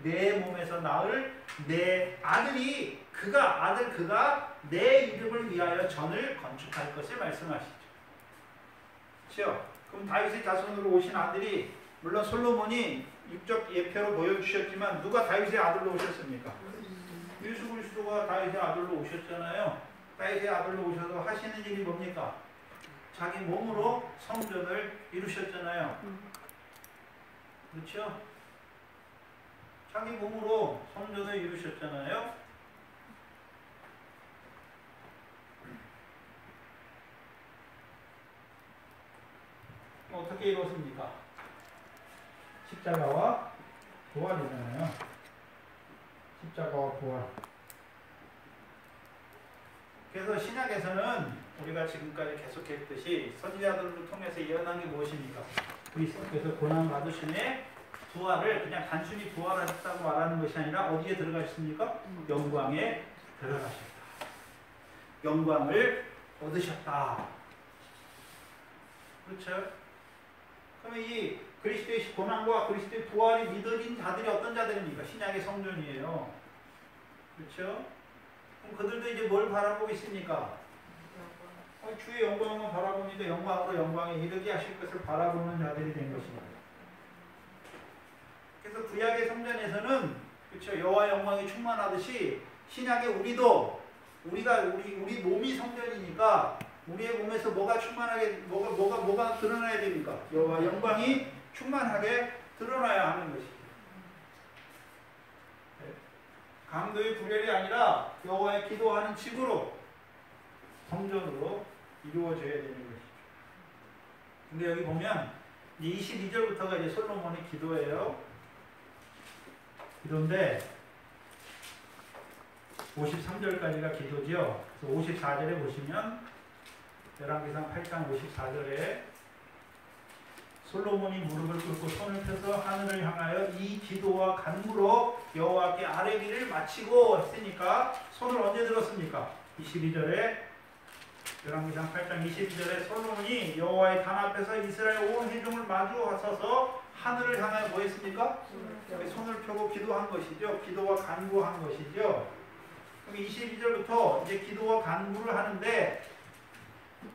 Speaker 1: 내 몸에서 낳을 내 아들이 그가 내 이름을 위하여 전을 건축할 것을 말씀하시죠. 그렇죠? 그럼 다윗의 자손으로 오신 아들이 물론 솔로몬이 육적 예표로 보여주셨지만 누가 다윗의 아들로 오셨습니까? 예수 그리스도가 다윗의 아들로 오셨잖아요. 다윗의 아들로 오셔서 하시는 일이 뭡니까? 자기 몸으로 성전을 이루셨잖아요. 그렇죠? 자기 몸으로 성전을 이루셨잖아요. 어떻게 이루었습니까? 십자가와 부활이잖아요. 십자가와 부활. 그래서 신약에서는 우리가 지금까지 계속했듯이 선지자들을 통해서 예언한 게 무엇입니까? 그리스도께서 고난 받으심에 부활을 그냥 단순히 부활하셨다고 말하는 것이 아니라 어디에 들어가셨습니까? 영광에 들어가셨다. 영광을 얻으셨다. 그렇죠? 그러면 이 그리스도의 고난과 그리스도의 부활이 믿어진 자들이 어떤 자들입니까? 신약의 성전이에요. 그렇죠? 그럼 그들도 이제 뭘 바라보고 있습니까? 주의 영광을 바라보니까 영광으로 영광에 이르게 하실 것을 바라보는 자들이 된 것입니다. 그래서 구약의 성전에서는 그렇죠, 여호와 영광이 충만하듯이 신약의 우리도 우리 몸이 성전이니까 우리의 몸에서 뭐가 충만하게 뭐가 드러나야 됩니까? 여호와 영광이 충만하게 드러나야 하는 것이죠. 강도의 구별이 아니라 여호와의 기도하는 집으로 성전으로 이루어져야 되는 것이죠. 근데 여기 보면 22절부터가 이제 솔로몬의 기도예요. 기도인데 53절까지가 기도죠. 그래서 54절에 보시면 열왕기상 8장 54절에 솔로몬이 무릎을 꿇고 손을 펴서 하늘을 향하여 이 기도와 간구로 여호와께 아뢰기를 마치고 했으니까 손을 언제 들었습니까? 22절에 열왕기상 8장 22절에 솔로몬이 여호와의 단 앞에서 이스라엘 온 회중을 마주하셔서 하늘을 향하여 뭐 했습니까? 손을 펴고 기도한 것이죠. 기도와 간구한 것이죠. 22절부터 이제 기도와 간구를 하는데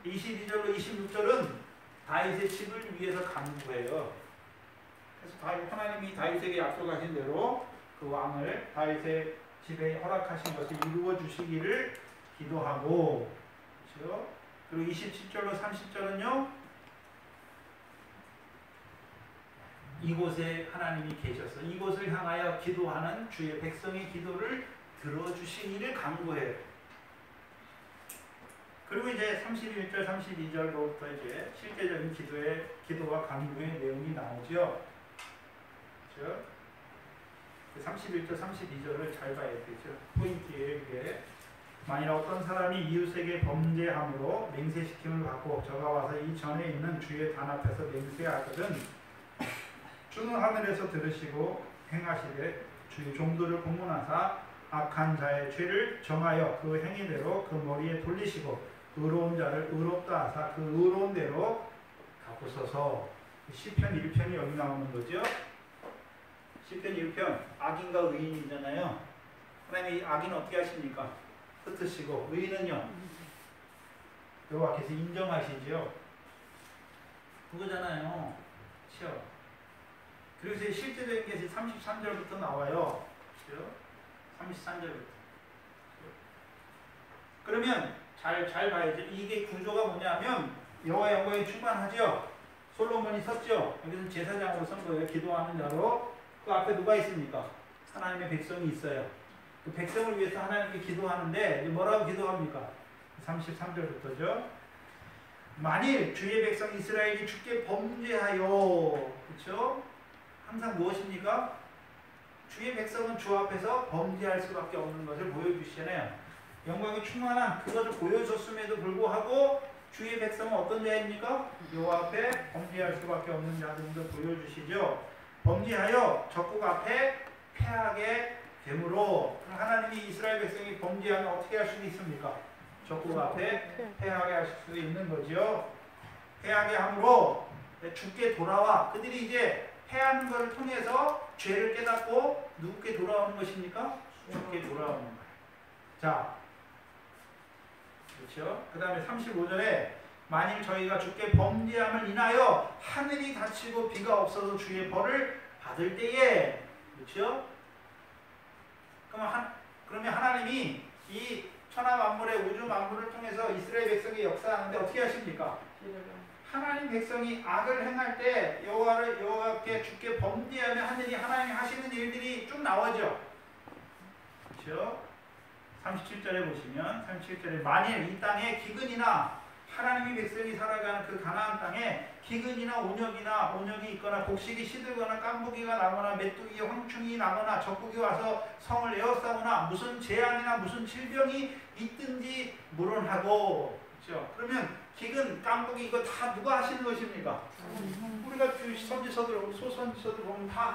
Speaker 1: 22절로 26절은 다윗의 집을 위해서 간구해요. 그래서 하나님이 다윗에게 약속하신 대로 그 왕을 다윗의 집에 허락하신 것을 이루어 주시기를 기도하고, 그렇죠? 그리고 27절로 30절은요, 이곳에 하나님이 계셔서 이곳을 향하여 기도하는 주의 백성의 기도를 들어주시기를 간구해요. 그리고 이제 31절, 32절로부터 이제 실제적인 기도와 간구의 내용이 나오죠. 그렇죠? 31절, 32절을 잘 봐야 되죠. 포인트예요, 이게. 만일 어떤 사람이 이웃에게 범죄함으로 맹세시킴을 받고 저가 와서 이 전에 있는 주의 단 앞에서 맹세하거든 주는 하늘에서 들으시고 행하시되 주의 종들을 공문하사 악한 자의 죄를 정하여 그 행위대로 그 머리에 돌리시고 의로운 자를 의롭다 하사 그 의로운 대로 갚으소서. 시편 1편이 여기 나오는 거죠. 시편 1편 악인과 의인이잖아요. 하나님이 악인은 어떻게 하십니까? 흩으시고 의인은요 여호와께서 인정하시죠. 그거잖아요. 그렇죠? 그래서 실제적인 게 33절부터 나와요. 그렇죠? 33절부터. 그러면 잘 봐야죠. 이게 구조가 뭐냐면 여호와 영광이 충만하죠. 솔로몬이 섰죠. 여기서 제사장으로 선 거예요. 기도하는 자로. 그 앞에 누가 있습니까? 하나님의 백성이 있어요. 그 백성을 위해서 하나님께 기도하는데 뭐라고 기도합니까? 33절부터죠. 만일 주의 백성 이스라엘이 주께 범죄하여, 그렇죠? 항상 무엇입니까? 주의 백성은 주 앞에서 범죄할 수밖에 없는 것을 보여주시잖아요. 영광이 충만한 그것을 보여줬음에도 불구하고 주의 백성은 어떤 자입니까? 여호와 앞에 범죄할 수밖에 없는 자들도 보여주시죠. 범죄하여 적국 앞에 패하게 되므로 하나님이 이스라엘 백성이 범죄하면 어떻게 할 수도 있습니까? 적국 앞에 패하게 하실 수도 있는 거죠. 패하게 함으로 주께 돌아와 그들이 이제 패하는 것을 통해서 죄를 깨닫고 누구께 돌아오는 것입니까? 주께 돌아오는 거예요. 자, 그렇죠? 그 다음에 35절에 만일 저희가 주께 범죄함을 인하여 하늘이 닫히고 비가 없어서 주의 벌을 받을 때에, 그렇죠? 그러면 하나님이 이 천하 만물의 우주 만물을 통해서 이스라엘 백성이 역사하는데 어떻게 하십니까? 하나님 백성이 악을 행할 때 여호와께 주께 범죄하면 하늘이 하나님이 하시는 일들이 쭉 나오죠. 그렇죠? 37절에 보시면 37절에 만일 이 땅에 기근이나 하나님의 백성이 살아가는 그 가나안 땅에 기근이나 온역이 있거나 곡식이 시들거나 깐부기가 나거나 메뚜기 황충이 나거나 적국이 와서 성을 에워싸거나 무슨 재앙이나 무슨 질병이 있든지 물론하고, 그렇죠? 그러면 기근, 깐부기 이거 다 누가 하시는 것입니까? 우리가 선지서들, 소선지서들 보면 다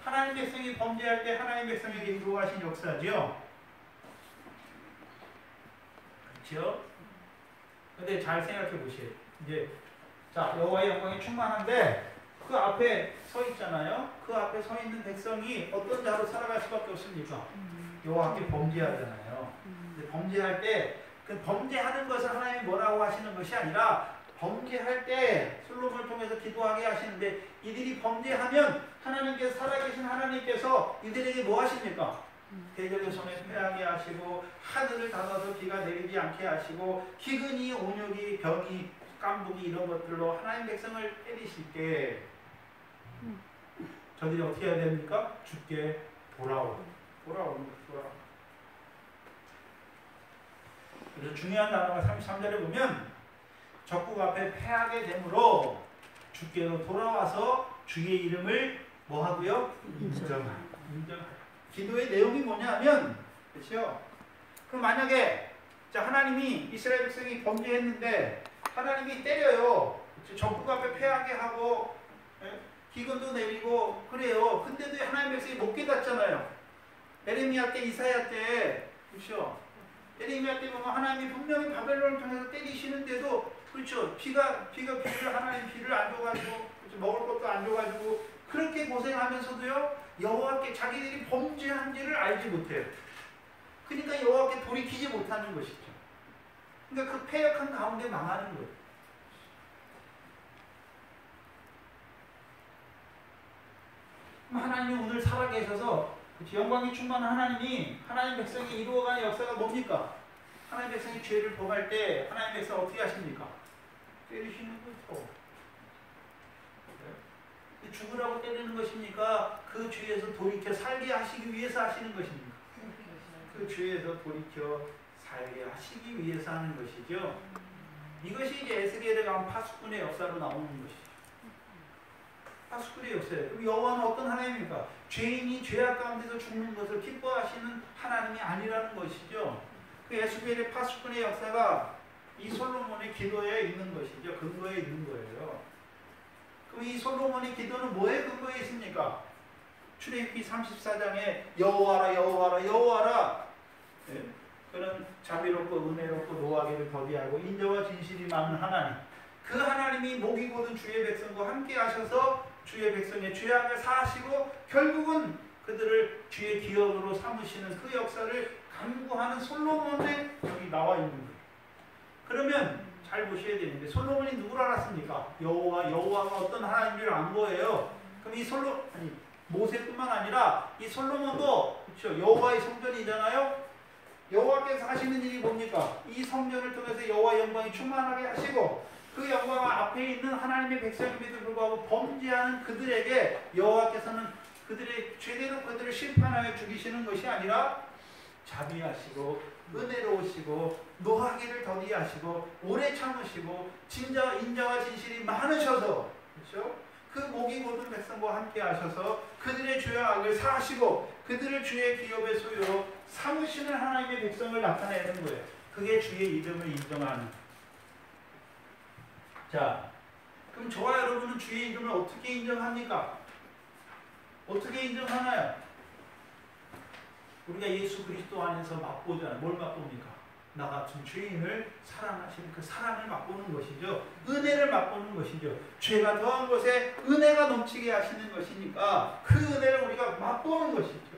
Speaker 1: 하나님 백성이 범죄할 때 하나님 백성에게 이루어가신 역사죠. 그렇죠? 근데 잘 생각해 보세요. 이제 자, 여호와의 영광이 충만한데 그 앞에 서 있잖아요. 그 앞에 서 있는 백성이 어떤 자로 살아갈 수밖에 없습니까? 여호와께 범죄하잖아요. 근데 범죄할 때 그 범죄하는 것을 하나님이 뭐라고 하시는 것이 아니라 범죄할 때 솔로몬을 통해서 기도하게 하시는데 이들이 범죄하면 하나님께서 살아계신 하나님께서 이들에게 뭐 하십니까? 대적의 손에 패하게 하시고 하늘을 닫아서 비가 내리지 않게 하시고 기근이 온역이 병이 깐부기 이런 것들로 하나님 백성을 때리실 때 저들이 어떻게 해야 됩니까? 주께 돌아오는 거죠. 그래서 중요한 단어가 33절에 보면 적국 앞에 패하게 되므로 주께로 돌아와서 주의 이름을 뭐 하고요? 인정하고. 기도의 내용이 뭐냐면, 그렇죠? 그럼 만약에 자 하나님이 이스라엘 백성이 범죄했는데 하나님이 때려요. 적국 앞에 패하게 하고 기근도 내리고 그래요. 근데도 하나님 백성이 못 깨닫잖아요. 에레미야 때, 이사야 때, 그렇죠? 에레미야 때 보면 하나님이 분명히 바벨론을 통해서 때리시는데도 그렇죠. 비가 비를 하나님 비를 안 줘가지고 그렇죠? 먹을 것도 안 줘가지고 그렇게 고생하면서도요 여호와께 자기들이 범죄한지를 알지 못해요. 그러니까 여호와께 돌이키지 못하는 것이죠. 그러니까 그 패역한 가운데 망하는 거예요. 하나님이 오늘 살아계셔서 영광이 충만한 하나님이 하나님 백성이 이루어가는 역사가 뭡니까? 하나님 백성이 죄를 범할 때 하나님 백성 어떻게 하십니까? 때리시는 거죠. 죽으라고 때리는 것입니까? 그 죄에서 돌이켜 살게 하시기 위해서 하시는 것입니까? 그 죄에서 돌이켜 살게 하시기 위해서 하는 것이죠. 이것이 이제 에스겔에 가면 파수꾼의 역사로 나오는 것이죠. 파수꾼의 역사예요. 그럼 여호와는 어떤 하나님입니까? 죄인이 죄악 가운데서 죽는 것을 기뻐하시는 하나님이 아니라는 것이죠. 그 에스겔의 파수꾼의 역사가 이 솔로몬의 기도에 있는 것이죠. 근거에 있는 거예요. 그럼 이 솔로몬의 기도는 뭐에 근거에 있습니까? 출애굽기 34장에 여호와라 여호와라 여호와라 네. 그는 자비롭고 은혜롭고 노하기를 더디하고 인자와 진실이 많은 하나님 그 하나님이 목이 곧은 주의 백성과 함께 하셔서 주의 백성의 죄악을 사하시고 결국은 그들을 주의 기업으로 삼으시는 그 역사를 간구하는 솔로몬의 여기 나와 있는 거예요. 그러면 잘 보셔야 되는데 솔로몬이 누구를 알았습니까? 여호와가 어떤 하나님을 안 거예요. 그럼 모세뿐만 아니라 이 솔로몬도 그렇죠. 여호와의 성전이잖아요. 여호와께서 하시는 일이 뭡니까? 이 성전을 통해서 여호와의 영광이 충만하게 하시고 그 영광 앞에 있는 하나님의 백성임에도 불구하고 범죄하는 그들에게 여호와께서는 그들의 죄대로 그들을 심판하여 죽이시는 것이 아니라 자비하시고 은혜로우시고 노하기를 더디하시고 오래 참으시고 인자와 진실이 많으셔서 그렇죠? 그 목이 곧은 백성과 함께 하셔서 그들의 죄악을 사하시고 그들을 주의 기업의 소유로 삼으시는 하나님의 백성을 나타내는 거예요. 그게 주의 이름을 인정하는. 자, 그럼 저와 여러분은 주의 이름을 어떻게 인정합니까? 어떻게 인정하나요? 우리가 예수 그리스도 안에서 맛보잖아요. 뭘 맛봅니까? 나 같은 죄인을 사랑하시는 그 사랑을 맛보는 것이죠. 은혜를 맛보는 것이죠. 죄가 더한 곳에 은혜가 넘치게 하시는 것이니까 그 은혜를 우리가 맛보는 것이죠.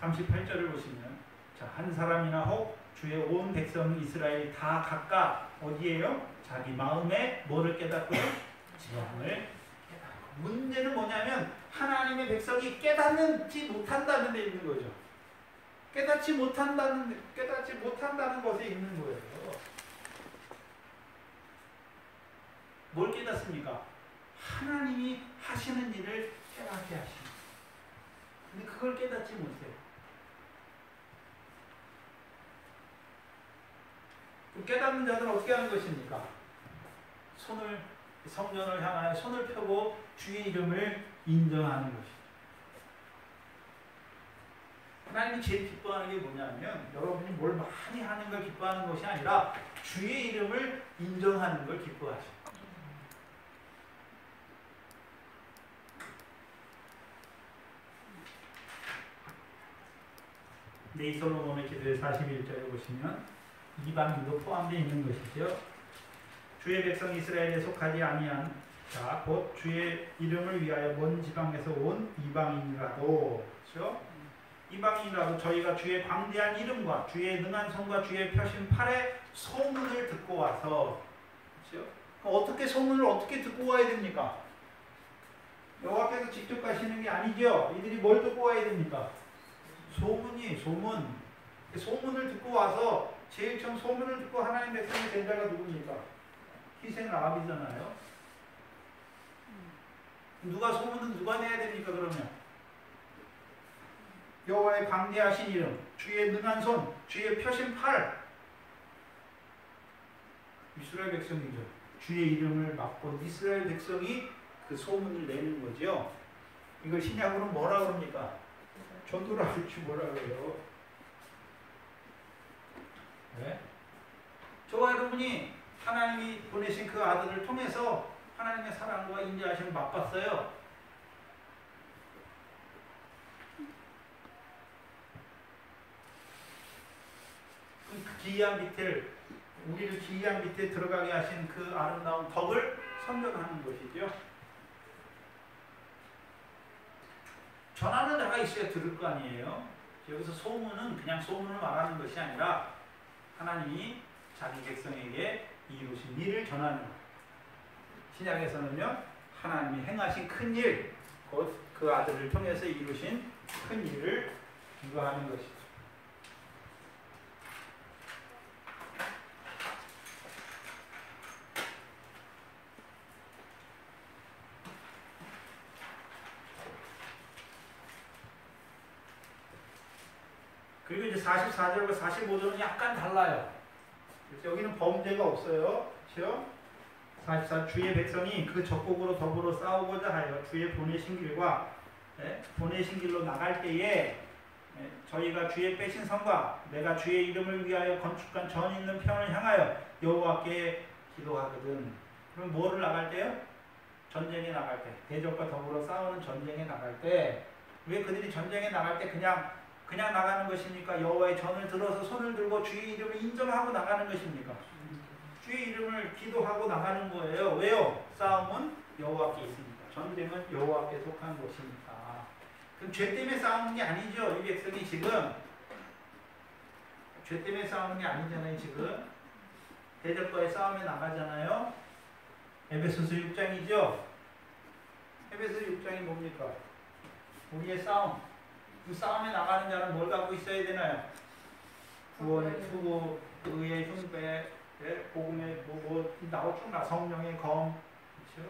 Speaker 1: (38절을) 보시면 자, 한 사람이나 혹 주의 온 백성 이스라엘이 다 각각 어디에요? 자기 마음에 뭐를 깨닫고요? 지향을 깨닫고. 문제는 뭐냐면 하나님의 백성이 깨닫지 못한다는 데 있는 거죠. 깨닫지 못한다는 것에 있는 거예요. 뭘 깨닫습니까? 하나님이 하시는 일을 깨닫게 하십니다. 근데 그걸 깨닫지 못해요. 깨닫는 자들은 어떻게 하는 것입니까? 성전을 향하여 손을 펴고 주의 이름을 인정하는 것이죠. 하나님이 제일 기뻐하는 게 뭐냐면 여러분이 뭘 많이 하는 걸 기뻐하는 것이 아니라 주의 이름을 인정하는 걸 기뻐하십니다. 근데 이 솔로몬의 기도의 41절에 보시면 이방인도 포함되어 있는 것이죠. 주의 백성 이스라엘에 속하지 아니한 자, 곧 주의 이름을 위하여 먼 지방에서 온 이방인이라도, 그렇죠? 이방인이라도 저희가 주의 광대한 이름과 주의 능한 손과 주의 펴신 팔의 소문을 듣고 와서, 그렇죠? 어떻게 소문을 어떻게 듣고 와야 됩니까? 여호와께서 직접 가시는 게 아니죠. 이들이 뭘 듣고 와야 됩니까? 소문. 소문을 듣고 와서 제일 처음 소문을 듣고 하나님 백성이 된 자가 누굽니까? 희생 라합이잖아요. 누가 소문은 누가 내야 됩니까? 그러면 여호와의 광대하신 이름, 주의 능한 손, 주의 펴신 팔. 이스라엘 백성이죠. 주의 이름을 맡고 이스라엘 백성이 그 소문을 내는 거죠. 이걸 신약으로는 뭐라 그럽니까? 전도라 할지 뭐라 그래요. 네? 저와 여러분이 하나님이 보내신 그 아들을 통해서 하나님의 사랑과 인자하심을 맛봤어요. 그 기이한 빛을, 우리를 기이한 빛에 들어가게 하신 그 아름다운 덕을 선전하는 것이죠. 전하는 자가 있어야 들을 거 아니에요. 여기서 소문은 그냥 소문을 말하는 것이 아니라 하나님이 자기 백성에게 이루신 일을 전하는 것. 신약에서는요, 하나님이 행하신 큰 일, 곧 그 아들을 통해서 이루신 큰 일을 기도하는 것이죠. 그리고 이제 44절과 45절은 약간 달라요. 여기는 범죄가 없어요. 그렇죠? 44, 주의 백성이 그 적국으로 더불어 싸우고자 하여 주의 보내신 길과 보내신 길로 나갈 때에 저희가 주의 빼신 성과 내가 주의 이름을 위하여 건축한 전 있는 편을 향하여 여호와께 기도하거든. 그럼 뭐를 나갈 때요? 전쟁에 나갈 때, 대적과 더불어 싸우는 전쟁에 나갈 때, 왜 그들이 전쟁에 나갈 때 그냥 나가는 것입니까? 여호와의 전을 들어서 손을 들고 주의 이름을 인정하고 나가는 것입니까? 주의 이름을 기도하고 나가는 거예요. 왜요? 싸움은 여호와께 있으니까. 전쟁은 여호와께 속한 것이니까. 그럼 죄 때문에 싸우는 게 아니죠. 이 백성이 지금 죄 때문에 싸우는 게 아니잖아요. 지금 대적과의 싸움에 나가잖아요. 에베소서 6장이죠. 에베소서 6장이 뭡니까? 우리의 싸움. 그 싸움에 나가는 자는 뭘 갖고 있어야 되나요? 구원의 투구, 의의 흉배, 복음의 나오충나 성령의 검, 그렇죠?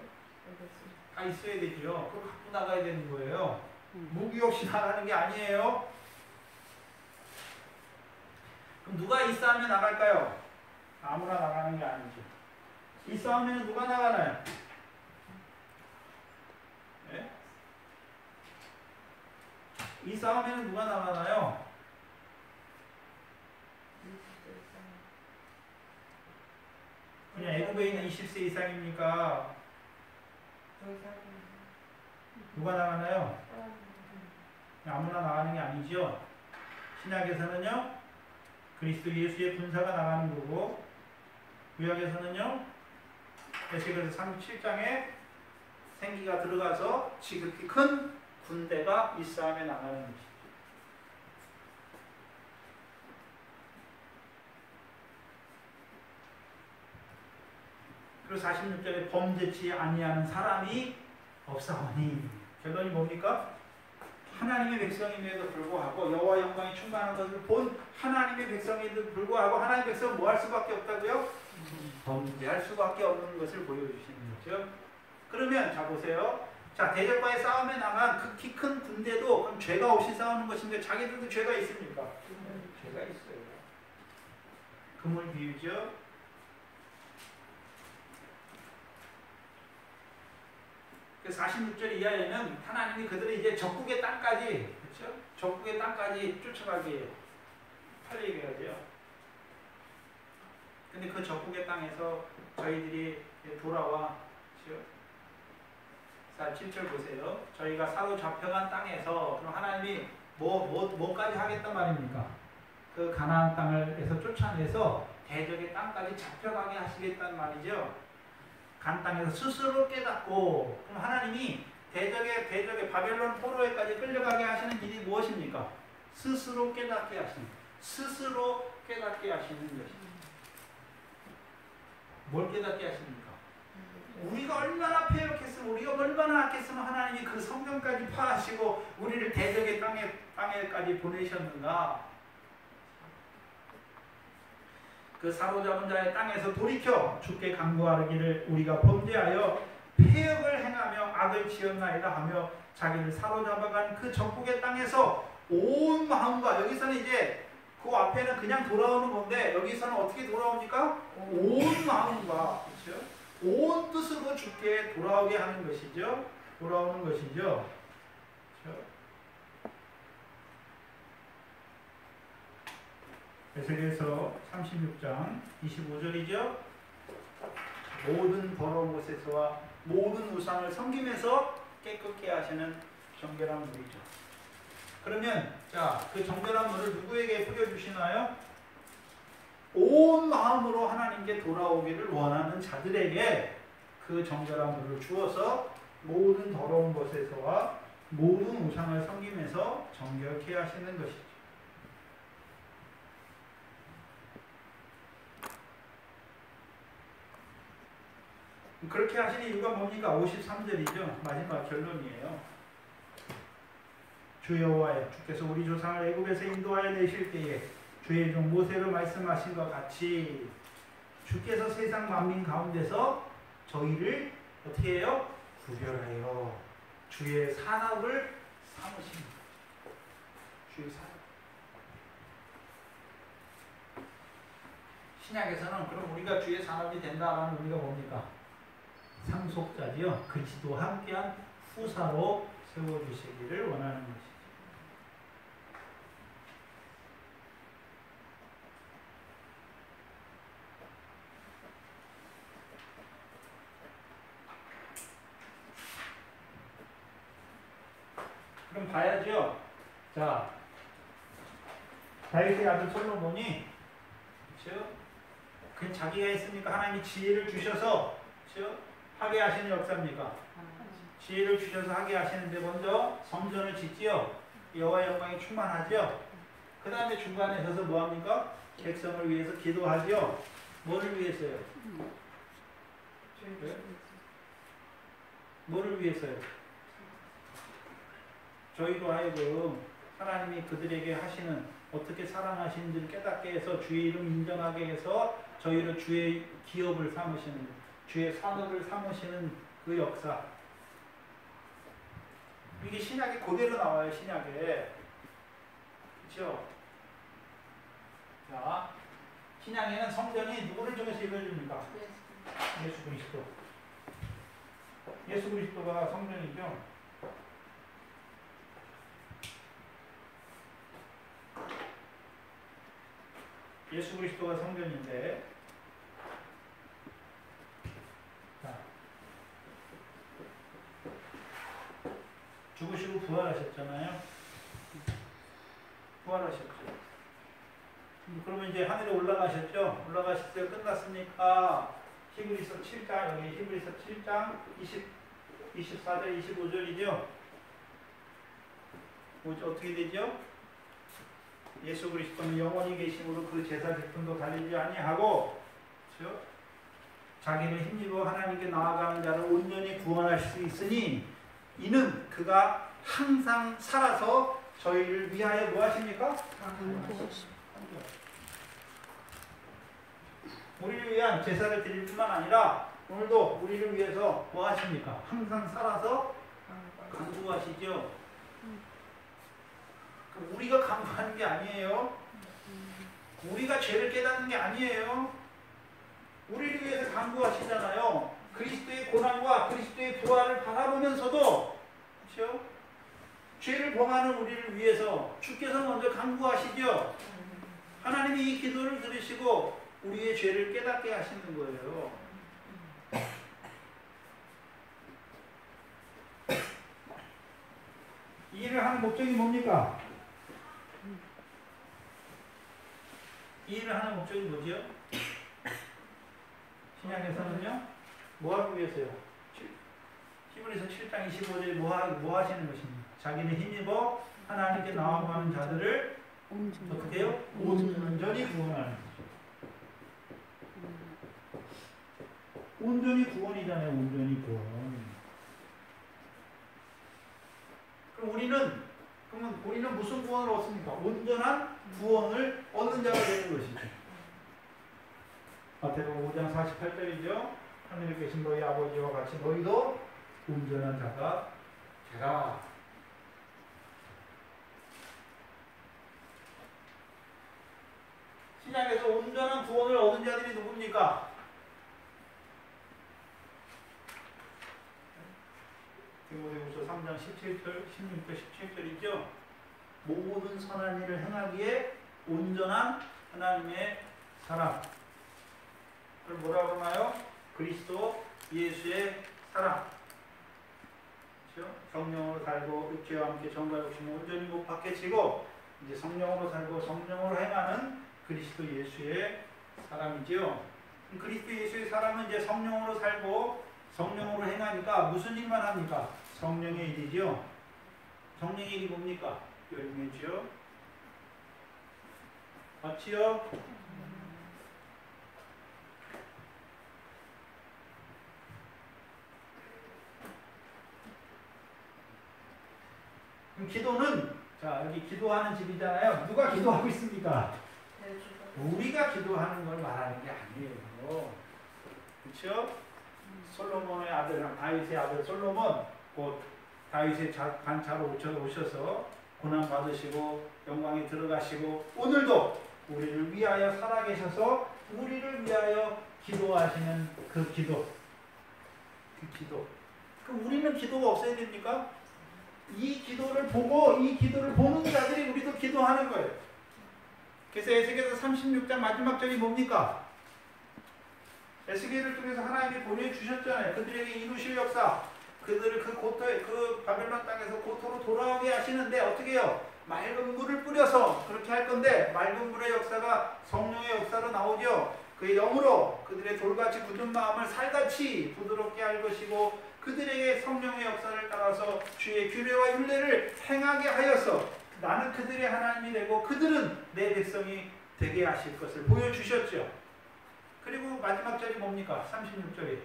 Speaker 1: 다 있어야 되죠. 그걸 갖고 나가야 되는 거예요. 무기 없이 나가는 게 아니에요. 그럼 누가 이 싸움에 나갈까요? 아무나 나가는 게 아니죠. 이 싸움에는 누가 나가나요? 네? 이 싸움에는 누가 나가나요? 그냥 애굽에 있는 20세 이상입니까? 누가 나가나요? 아무나 나가는 게 아니죠. 신약에서는요, 그리스도 예수의 군사가 나가는 거고, 구약에서는요, 에스겔서 37장에 생기가 들어가서 지극히 큰 군대가 이 싸움에 나가는 것이죠. 그리고 46절에 범죄치 아니하는 사람이 없사오니, 결론이 뭡니까? 하나님의 백성임에도 불구하고 여호와 영광이 충만한 것을 본 하나님의 백성임에도 불구하고 하나님의 백성은 뭐 할 수밖에 없다고요? 범죄할 수밖에 없는 것을 보여주시는 거죠. 그러면 자 보세요. 자, 대적과의 싸움에 나간 극히 큰 군대도 그럼 죄가 없이 싸우는 것인데 자기들도 죄가 있습니까? 죄가 있어요. 금을 비유죠. 그 46절 이하에는 하나님이 그들이 이제 적국의 땅까지, 그렇죠? 적국의 땅까지 쫓아가게 해요. 팔리게 하죠. 근데 그 적국의 땅에서 저희들이 돌아와, 그렇죠? 7절 보세요. 저희가 사로잡혀간 땅에서, 그럼 하나님이 뭐까지 하겠단 말입니까? 그 가나안 땅에서 쫓아내서 대적의 땅까지 잡혀가게 하시겠단 말이죠. 간 땅에서 스스로 깨닫고, 그럼 하나님이 대적의 바벨론 포로에까지 끌려가게 하시는 일이 무엇입니까? 스스로 깨닫게 하시는, 스스로 깨닫게 하시는 것입니다. 뭘 깨닫게 하십니까? 우리가 얼마나 패역했으면, 우리가 얼마나 악했으면 하나님이 그 성경까지 파하시고 우리를 대적의 땅에까지 보내셨는가? 그 사로잡은 자의 땅에서 돌이켜 주께 간구하기를 우리가 범죄하여 패역을 행하며 악을 지었나이다 하며 자기를 사로잡아간 그 적국의 땅에서 온 마음과, 여기서는 이제 그 앞에는 그냥 돌아오는 건데 여기서는 어떻게 돌아옵니까? 온 마음과, 그렇죠? 온 뜻으로 주께 돌아오게 하는 것이죠. 돌아오는 것이죠. 그렇죠? 에스겔서 36장 25절이죠. 모든 더러운 곳에서와 모든 우상을 섬기면서 깨끗게 하시는 정결한 물이죠. 그러면 그 정결한 물을 누구에게 뿌려주시나요? 온 마음으로 하나님께 돌아오기를 원하는 자들에게 그 정결한 물을 주어서 모든 더러운 것에서와 모든 우상을 섬기면서 정결케 하시는 것이죠. 그렇게 하시는 이유가 뭡니까? 53절이죠. 마지막 결론이에요. 주 여호와여, 주께서 우리 조상을 애굽에서 인도하여 내실 때에 주의 종 모세로 말씀하신 것 같이 주께서 세상 만민 가운데서 저희를 어떻게 해요? 구별하여 주의 산업을 삼으십니다. 주의 산업. 신약에서는 그럼 우리가 주의 산업이 된다라는 의미가 뭡니까? 상속자지요. 그리스도와 함께한 후사로 세워주시기를 원하는 것이죠. 그럼 봐야죠. 자, 다윗의 아들 솔로몬이, 그렇죠? 그냥 자기가 했으니까 하나님이 지혜를 주셔서, 그렇죠? 하게 하시는 역사입니까? 지혜를 주셔서 하게 하시는데 먼저 성전을 짓지요. 여호와의 영광이 충만하죠. 그 다음에 중간에 서서 뭐합니까? 백성을 위해서 기도하죠. 뭐를 위해서요? 네? 뭐를 위해서요? 저희로 하여금 하나님이 그들에게 하시는, 어떻게 사랑하시는지를 깨닫게 해서 주의 이름 인정하게 해서 저희를 주의 기업을 삼으시는, 주의 산업을 삼으시는 그 역사. 이게 신약에 그대로 나와요. 신약에. 그렇죠? 자, 신약에는 성전이 누구를 통해서 이루어집니까? 예수 그리스도. 예수 그리스도가 성전이죠. 예수 그리스도가 성전인데, 자, 죽으시고 부활하셨잖아요. 부활하셨죠. 그러면 이제 하늘에 올라가셨죠. 올라가실 때 끝났으니까 히브리서 7장, 여기 히브리서 7장 24절 25절이죠. 어떻게 되죠? 예수 그리스도는 영원히 계심으로 그 제사 기쁨도 가리지 아니하고, 그렇죠? 자기를 힘입어 하나님께 나아가는 자를 온전히 구원할 수 있으니 이는 그가 항상 살아서 저희를 위하여 뭐 하십니까? 우리를 위한 제사를 드릴 뿐만 아니라 오늘도 우리를 위해서 뭐 하십니까? 항상 살아서 간구하시죠. 우리가 간구하는 게 아니에요. 우리가 죄를 깨닫는 게 아니에요. 우리를 위해서 간구하시잖아요. 그리스도의 고난과 그리스도의 부활을 바라보면서도, 그렇죠? 죄를 범하는 우리를 위해서 주께서 먼저 간구하시죠. 하나님이 이 기도를 들으시고 우리의 죄를 깨닫게 하시는 거예요. 이 일을 하는 목적이 뭡니까? 이 일을 하는 목적이 뭐지요? 신약에서는요, 뭐 하기 위해서요? 히브리서 7장 25절에 뭐 하시는 것입니까? 자기는 힘입어 하나님께 나아가는 자들을 어떻게 해요? 온전히 구원하는 거죠. 온전히 구원이잖아요. 온전히 구원. 그럼 우리는 무슨 구원을 얻습니까? 온전한 구원을 얻는 자가 되는 것이죠. 마태복음 5장 48절이죠. 하늘에 계신 너희 아버지와 같이 너희도 온전한 자가 되라. 신약에서 온전한 구원을 얻은 자들이 누굽니까? 디모데후서 3장 17절, 16절, 17절이죠. 모든 선한 일을 행하기에 온전한 하나님의 사람. 그걸 뭐라고 하나요? 그리스도 예수의 사람. 그렇죠? 성령으로 살고 육체와 함께 정과 욕심을 온전히 못 받게 치고 이제 성령으로 살고 성령으로 행하는 그리스도 예수의 사람이지요. 그리스도 예수의 사람은 이제 성령으로 살고 성령으로 행하니까 무슨 일만 합니까? 성령의 일이죠. 성령의 일이 뭡니까? 열매지요. 맞지요? 그럼 기도는, 자, 여기 기도하는 집이잖아요. 누가 기도하고 있습니까? 우리가 기도하는 걸 말하는 게 아니에요. 그렇죠? 솔로몬의 아들, 다윗의 아들 솔로몬, 곧 다윗의 관차로 오셔서 고난 받으시고 영광에 들어가시고 오늘도 우리를 위하여 살아계셔서 우리를 위하여 기도하시는 그 기도. 그럼 우리는 기도가 없어야 됩니까? 이 기도를 보고 이 기도를 보는 자들이 우리도 기도하는 거예요. 그래서 에스겔서 36장 마지막 절이 뭡니까? 에스겔을 통해서 하나님이 보내주셨잖아요. 그들에게 이루실 역사, 그들을 그 바벨론 땅에서 고토로 돌아오게 하시는데 어떻게 해요? 맑은 물을 뿌려서 그렇게 할 건데 맑은 물의 역사가 성령의 역사로 나오죠. 그의 영으로 그들의 돌같이 굳은 마음을 살같이 부드럽게 할 것이고 그들에게 성령의 역사를 따라서 주의 규례와 율례를 행하게 하여서 나는 그들의 하나님이 되고 그들은 내 백성이 되게 하실 것을 보여주셨죠. 그리고 마지막 절이 뭡니까? 36절이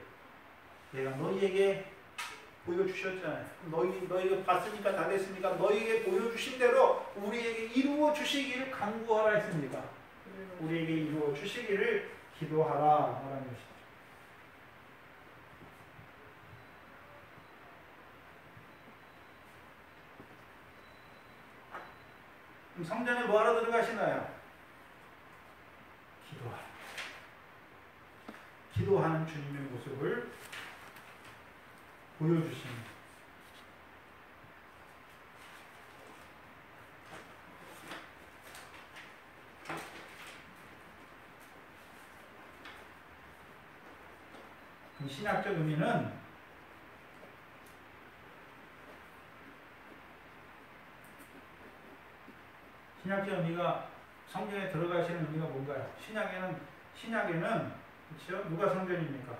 Speaker 1: 내가 너희에게 보여주셨잖아요. 너희가 봤으니까 다 됐습니까? 너희에게 보여주신 대로 우리에게 이루어 주시기를 간구하라 했습니까? 우리에게 이루어 주시기를 기도하라 말하는 것이죠. 그럼 성전에 뭐하러 들어가시나요? 기도하라. 기도하는 주님의 모습을 보여주십니다. 신학적 의미는 신학적 의미가 성전에 들어가시는 의미가 뭔가요? 신약에는 그렇죠? 누가 성전입니까?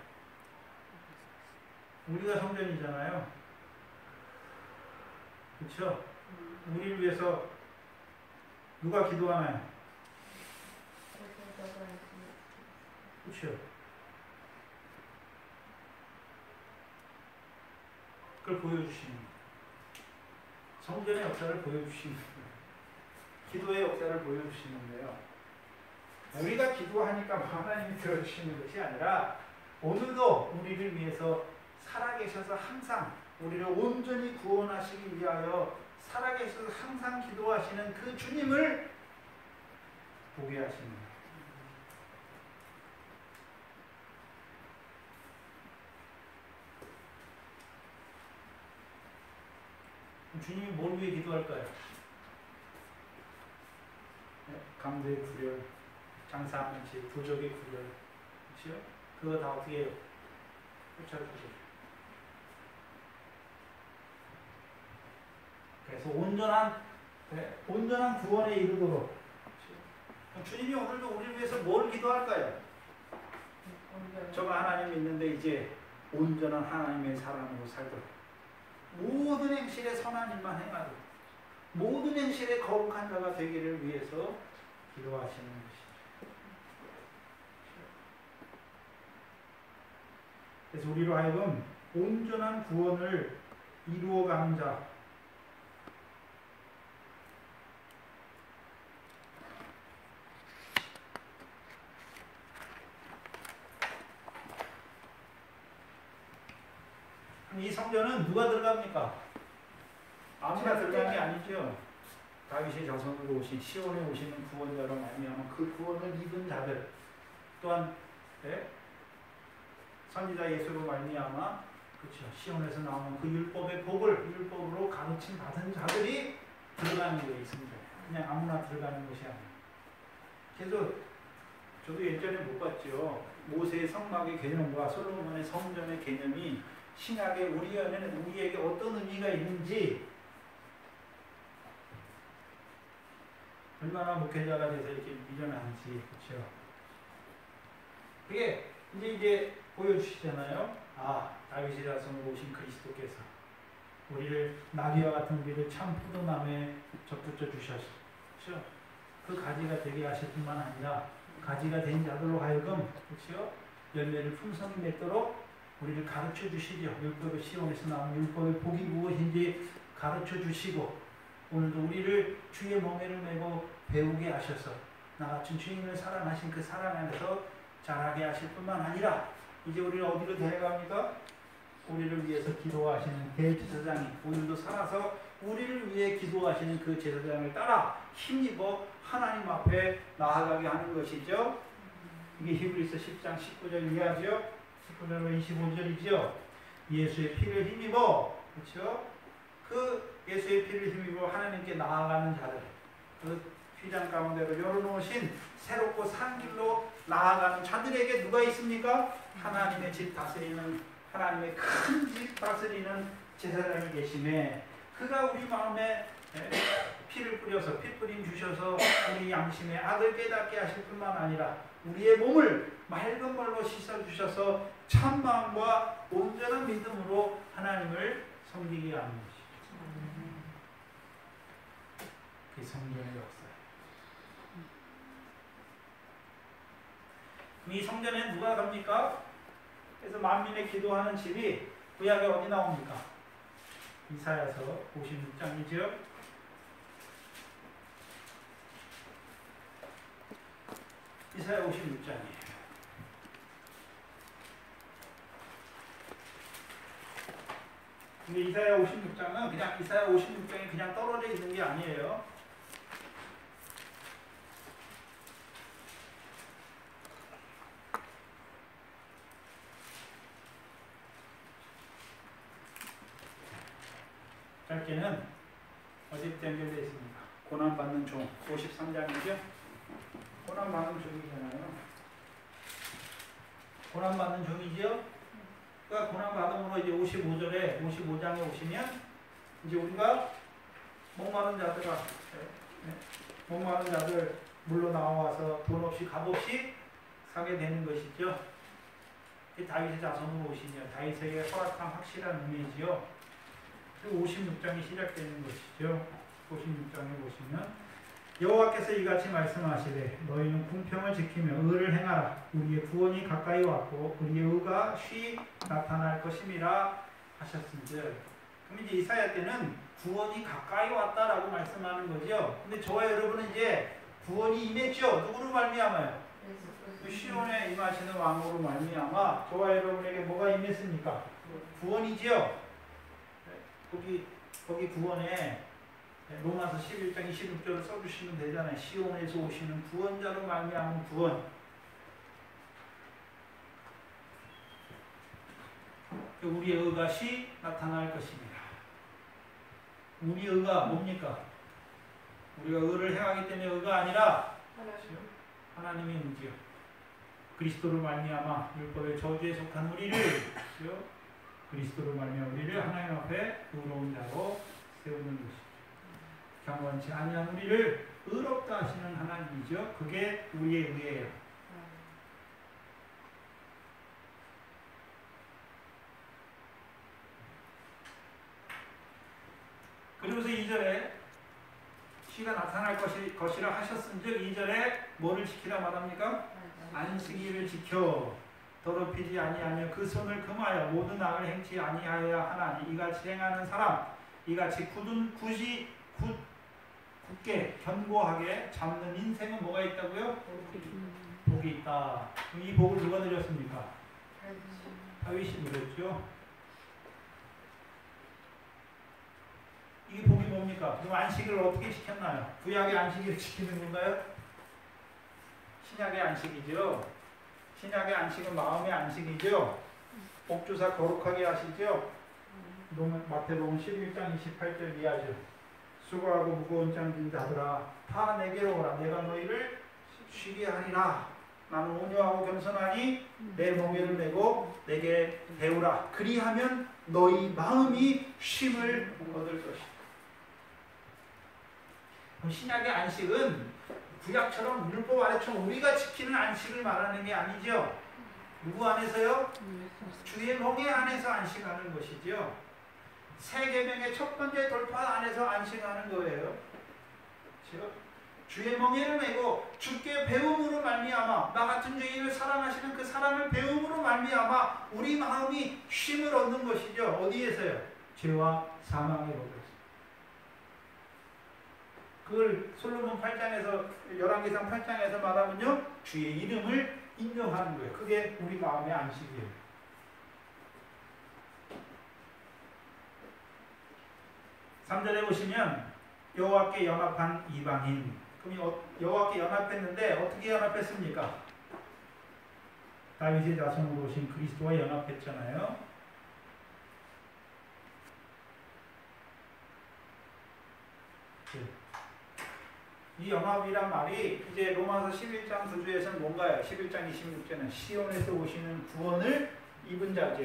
Speaker 1: 우리가 성전이잖아요. 그렇죠? 우리를 위해서 누가 기도하나요? 그렇죠? 그걸 보여주시는 거예요. 성전의 역사를 보여주시는 거예요. 기도의 역사를 보여주시는데요. 우리가 기도하니까 하나님이 들어주시는 것이 아니라 오늘도 우리를 위해서 살아계셔서 항상 우리를 온전히 구원하시기 위하여 살아계셔서 항상 기도하시는 그 주님을 보게 하십니다. 주님이 뭘 위해 기도할까요? 강도의 구별, 장사한치, 부족의 구별, 그렇죠? 그거 다 어떻게 해요? 쫓아주죠. 그래서 온전한 구원에 이르도록, 그렇죠? 주님이 오늘도 우리를 위해서 뭘 기도할까요? 저가 하나님 믿는데 이제 온전한 하나님의 사람으로 살도록 모든 행실에 선한 일만 행하도록 모든 행실에 거룩한 자가 되기를 위해서 기도하시는 것이죠. 그래서 우리로 하여금 온전한 구원을 이루어가는 자, 이 성전은 누가 들어갑니까? 아무나 들어가는 게 아니죠. 다윗의 자손으로 오신 시온에 오시는 구원자로 말미암아 그 구원을 입은 자들 또한 선지자 예수로 말미암아 그렇죠. 시온에서 나오는 그 율법의 복을 율법으로 가르침 받은 자들이 들어가는 게 있습니다. 그냥 아무나 들어가는 것이 아니에요. 그래서 저도 예전에 못 봤죠. 모세의 성막의 개념과 솔로몬의 성전의 개념이 신약의 우리에게 어떤 의미가 있는지 얼마나 목회자가 돼서 이렇게 미련한지 그렇죠. 그게 이제 보여주시잖아요. 다윗의 자손으로 오신 그리스도께서 우리를 나귀와 같은 우리를 참 포도나무에 접붙여 주셨죠. 그렇죠? 그 가지가 되게 하실 뿐만 아니라 가지가 된 자들로 하여금 그렇죠? 열매를 풍성히 맺도록 우리를 가르쳐 주시죠. 율법의 시온에서 나온 율법의 복이 무엇인지 가르쳐 주시고 오늘도 우리를 주의 멍에를 메고 배우게 하셔서 나 같은 주님을 사랑하신 그 사랑 안에서 자라게 하실 뿐만 아니라 이제 우리를 어디로 데려갑니까? 우리를 위해서 기도하시는 대제사장이 오늘도 살아서 우리를 위해 기도하시는 그 제사장을 따라 힘입어 하나님 앞에 나아가게 하는 것이죠. 이게 히브리서 10장 19절 이해하죠? 19절로 25절이죠. 예수의 피를 힘입어 그렇죠? 그 예수의 피를 힘입어 하나님께 나아가는 자들 그 휘장 가운데로 열어놓으신 새롭고 산 길로 나아가는 자들에게 누가 있습니까? 하나님의 집 다스리는 하나님의 큰 집 다스리는 제사장이 계심에 그가 우리 마음에 피를 뿌려서 핏뿌림 주셔서 우리 양심의 악을 깨닫게 하실 뿐만 아니라 우리의 몸을 맑은 물로 씻어주셔서 참 마음과 온전한 믿음으로 하나님을 섬기게 하는 것이죠. 그게 성전의 역사예요. 이 성전에 누가 갑니까? 그래서 만민의 기도하는 집이 구약에 어디 나옵니까? 이사야서 56장이죠. 이사야 56장이에요. 근데 이사야 56장은 그냥 이사야 56장이 그냥 떨어져 있는 게 아니에요. 짧게는 어디부터 연결되어 있습니까? 고난받는 종 53장이죠. 고난받는 종이잖아요. 고난받는 종이죠. 그러니까 고난받음으로 이제 55장에 오시면 이제 우리가 목마른 자들 물로 나와서 돈 없이 값 없이 사게 되는 것이죠. 다윗의 자손으로 오시면 다윗에게 허락한 확실한 의미지요. 56장이 시작되는 것이죠. 56장에 보시면 여호와께서 이같이 말씀하시되 너희는 궁평을 지키며 의를 행하라. 우리의 구원이 가까이 왔고 우리의 의가 쉬 나타날 것임이라 하셨은즉. 그럼 이제 이사야 때는 구원이 가까이 왔다라고 말씀하는 거죠. 근데 저와 여러분은 이제 구원이 임했죠. 누구로 말미암아요? 시온에 임하시는 왕으로 말미암아 저와 여러분에게 뭐가 임했습니까? 구원이지요. 거기 구원에 로마서 11장 26절을 써주시면 되잖아요. 시온에서 오시는 구원자로 말미암은 구원. 우리의 의가 시 나타날 것입니다. 우리의 의가 뭡니까? 우리가 의를 행하기 때문에 의가 아니라 하나님의 의지요. 그리스도로 말미암아 율법의 저주에 속한 우리를 그리스도로 말미암아 우리를 하나님 앞에 의로운 자로 세우는 것이죠. 경건치 아니한 우리를 의롭다 하시는 하나님이죠. 그게 우리의 의예요. 그리고서 2절에 시가 나타날 것이라 하셨은즉 2절에 뭐를 지키라 말합니까? 안식일을 지켜 더럽히지 아니하며 그 손을 금하여 모든 악을 행치 아니하여야 하나니 이같이 행하는 사람 이같이 굳게 견고하게 잡는 인생은 뭐가 있다고요? 복이 있다. 이 복을 누가 드렸습니까? 다윗이 드렸죠. 이게 복이 뭡니까? 그럼 안식일을 어떻게 지켰나요? 구약의 안식일을 지키는 건가요? 신약의 안식이죠. 신약의 안식은 마음의 안식이죠. 복주사 거룩하게 하시죠. 마태복음 11장 28절 이하죠. 수고하고 무거운 짐진 자들아 다 내게로 오라. 내가 너희를 쉬게 하리라. 나는 온유하고 겸손하니 내 멍에를 메고 내게 배우라. 그리하면 너희 마음이 쉼을 얻을 것이다. 신약의 안식은 구약처럼 율법 아래처럼 우리가 지키는 안식을 말하는 게 아니죠. 누구 안에서요? 주의 멍에 안에서 안식하는 것이죠. 새 계명의 첫 번째 돌파 안에서 안식하는 거예요. 주의 멍에를 메고 주께 배움으로 말미암아 나 같은 죄인을 사랑하시는 그 사랑을 배움으로 말미암아 우리 마음이 쉼을 얻는 것이죠. 어디에서요? 죄와 사망에로부터. 그걸 솔로몬 8장에서 열왕기상 8장에서 말하면요 주의 이름을 인정하는 거예요. 그게 우리 마음의 안식이에요. (3절에) 보시면 여호와께 연합한 이방인. 그럼 여호와께 연합했는데 어떻게 연합했습니까? 다윗의 자손으로 오신 그리스도와 연합했잖아요. 이 연합이란 말이 이제 로마서 11장 9주에서는 뭔가요? 11장 26절은 시온에서 오시는 구원을 입은 자죠.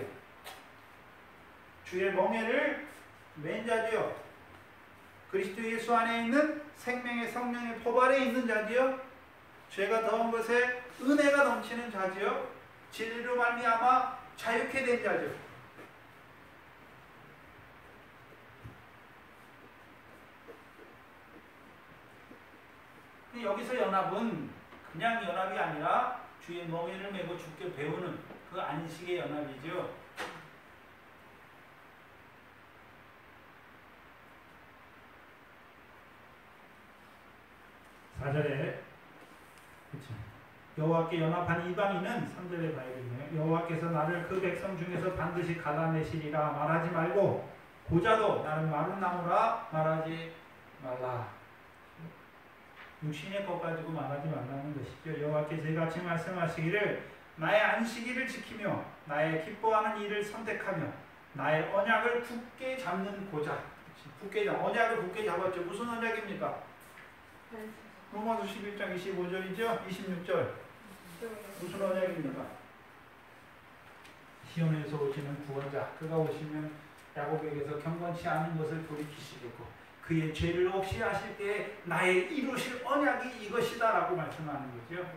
Speaker 1: 주의 멍에를 맨 자죠. 그리스도 예수 안에 있는 생명의 성령의 법 아래 있는 자지요. 죄가 더한 것에 은혜가 넘치는 자지요. 진리로 말미암아 자유케 된 자죠. 여기서 연합은 그냥 연합이 아니라 주의 멍에를 메고 주께 배우는 그 안식의 연합이죠. (4절에) 여호와께 연합한 이방인은 (3절에) 봐야겠네요. 여호와께서 나를 그 백성 중에서 반드시 갈아내시리라 말하지 말고 고자도 나는 마른 나무라 말하지 말라. 육신의 것 가지고 말하지 말라는 것이죠. 여호와께서 이같이 말씀하시기를 나의 안식일을 지키며 나의 기뻐하는 일을 선택하며 나의 언약을 굳게 잡는 고자. 언약을 굳게 잡았죠. 무슨 언약입니까? 로마서 11장 25절이죠. 26절 무슨 언약입니까? 시온에서 오시는 구원자. 그가 오시면 야곱에게서 경건치 않은 것을 돌이키시겠고 그의 죄를 없이 하실 때에 나의 이루실 언약이 이것이다 라고 말씀하는 거죠.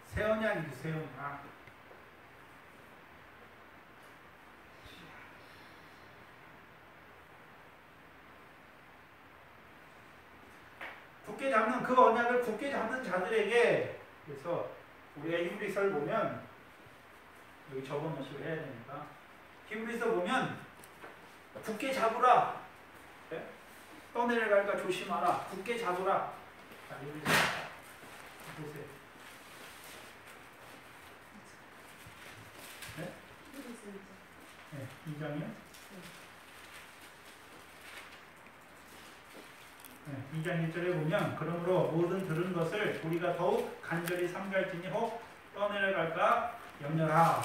Speaker 1: 새 언약이죠. 새 언약. 굳게 잡는 그 언약을 굳게 잡는 자들에게 그래서 우리가 히브리서를 보면 여기 적어놓으시고 해야 되니까 히브리서 보면 굳게 잡으라. 네? 떠내려갈까 조심하라. 굳게 잡으라. 자, 여기 보세요. 네? 네, 2장이요? 네, 2장 1절에 보면 그러므로 모든 들은 것을 우리가 더욱 간절히 삼갈지니 혹 떠내려갈까 염려하라.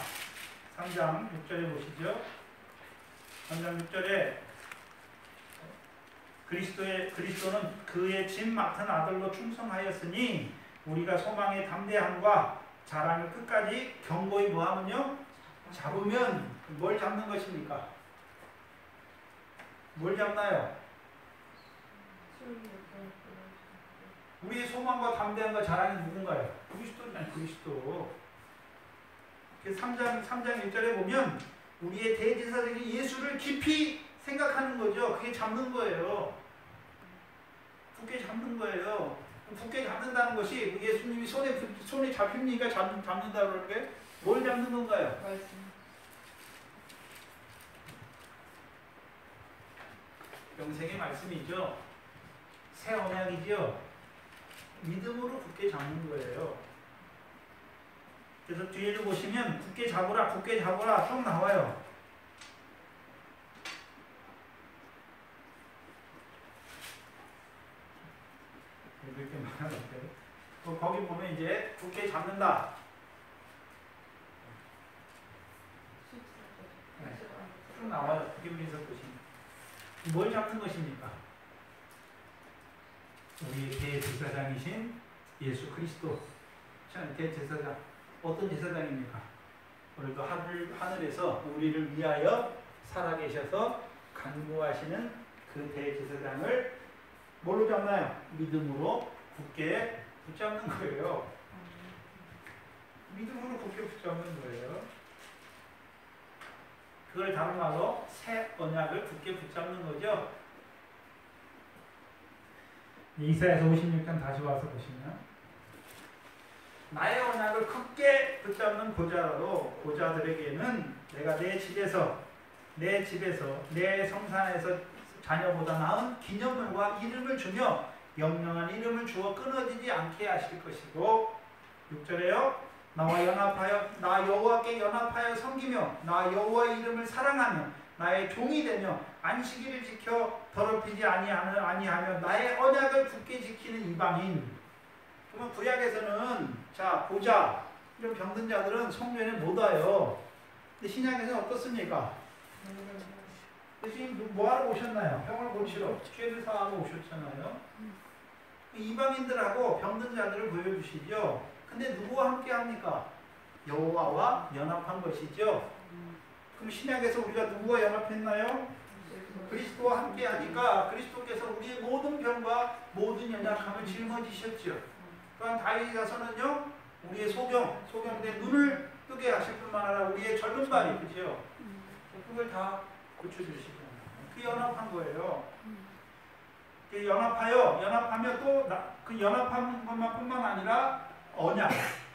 Speaker 1: 3장 6절에 보시죠. 3장 6절에 그리스도는 그의 진 맡은 아들로 충성하였으니 우리가 소망의 담대함과 자랑을 끝까지 견고히 뭐하면요? 잡으면 뭘 잡는 것입니까? 뭘 잡나요? 우리의 소망과 담대함과 자랑이 누군가요? 그리스도잖아요. 그리스도. 3장 1절에 보면 우리의 대제사장인 예수를 깊이 생각하는 거죠. 그게 잡는 거예요. 굳게 잡는 거예요. 굳게 잡는다는 것이 예수님이 손에 잡힙니까? 잡는다고 그러는 게? 뭘 잡는 건가요? 영생의 말씀이죠. 새 언약이죠. 믿음으로 굳게 잡는 거예요. 그래서 뒤에를 보시면 굳게 잡으라 쭉 나와요. 이렇게 말하는데 거기 보면 이제 굳게 잡는다. 네, 쭉 나와요. 히브리서 보시면 뭘 잡는 것입니까? 우리의 대제사장이신 예수 그리스도. 대제사장 어떤 제사장입니까? 오늘도 하늘에서 우리를 위하여 살아계셔서 간구하시는 그 대제사장을 뭘로 잡나요? 믿음으로 굳게 붙잡는 거예요. 믿음으로 굳게 붙잡는 거예요. 그걸 다른 말로 새 언약을 굳게 붙잡는 거죠. 이사야서 56장 다시 와서 보시면 나의 언약을 굳게 붙잡는 고자들에게는 내가 내 집에서 내 성산에서 자녀보다 나은 기념물과 이름을 주며 영영한 이름을 주어 끊어지지 않게 하실 것이고 6절에요. 나 여호와께 연합하여 섬기며 나 여호와의 이름을 사랑하며 나의 종이 되며 안식일을 지켜 더럽히지 아니하며 나의 언약을 굳게 지키는 이방인. 그러면 구약에서는 보자 이런 병든 자들은 성전에 못 와요. 근데 신약에서는 어떻습니까? 지금 뭐하러 오셨나요? 병을 고치러 죄를 사하러 오셨잖아요. 이방인들하고 병든 자들을 보여주시죠. 근데 누구와 함께 합니까? 여호와와 연합한 것이죠. 그럼 신약에서 우리가 누구와 연합했나요? 그리스도와 함께 하니까 그리스도께서 우리의 모든 병과 모든 연약함을 짊어지셨죠. 또한 다윗에서는요 우리의 소경된 눈을 뜨게 하실 뿐만 아니라 우리의 젊은 발이 그죠? 그걸 다 고쳐주시잖아요. 그 연합한 거예요. 연합하며 또 그 연합한 것만뿐만 아니라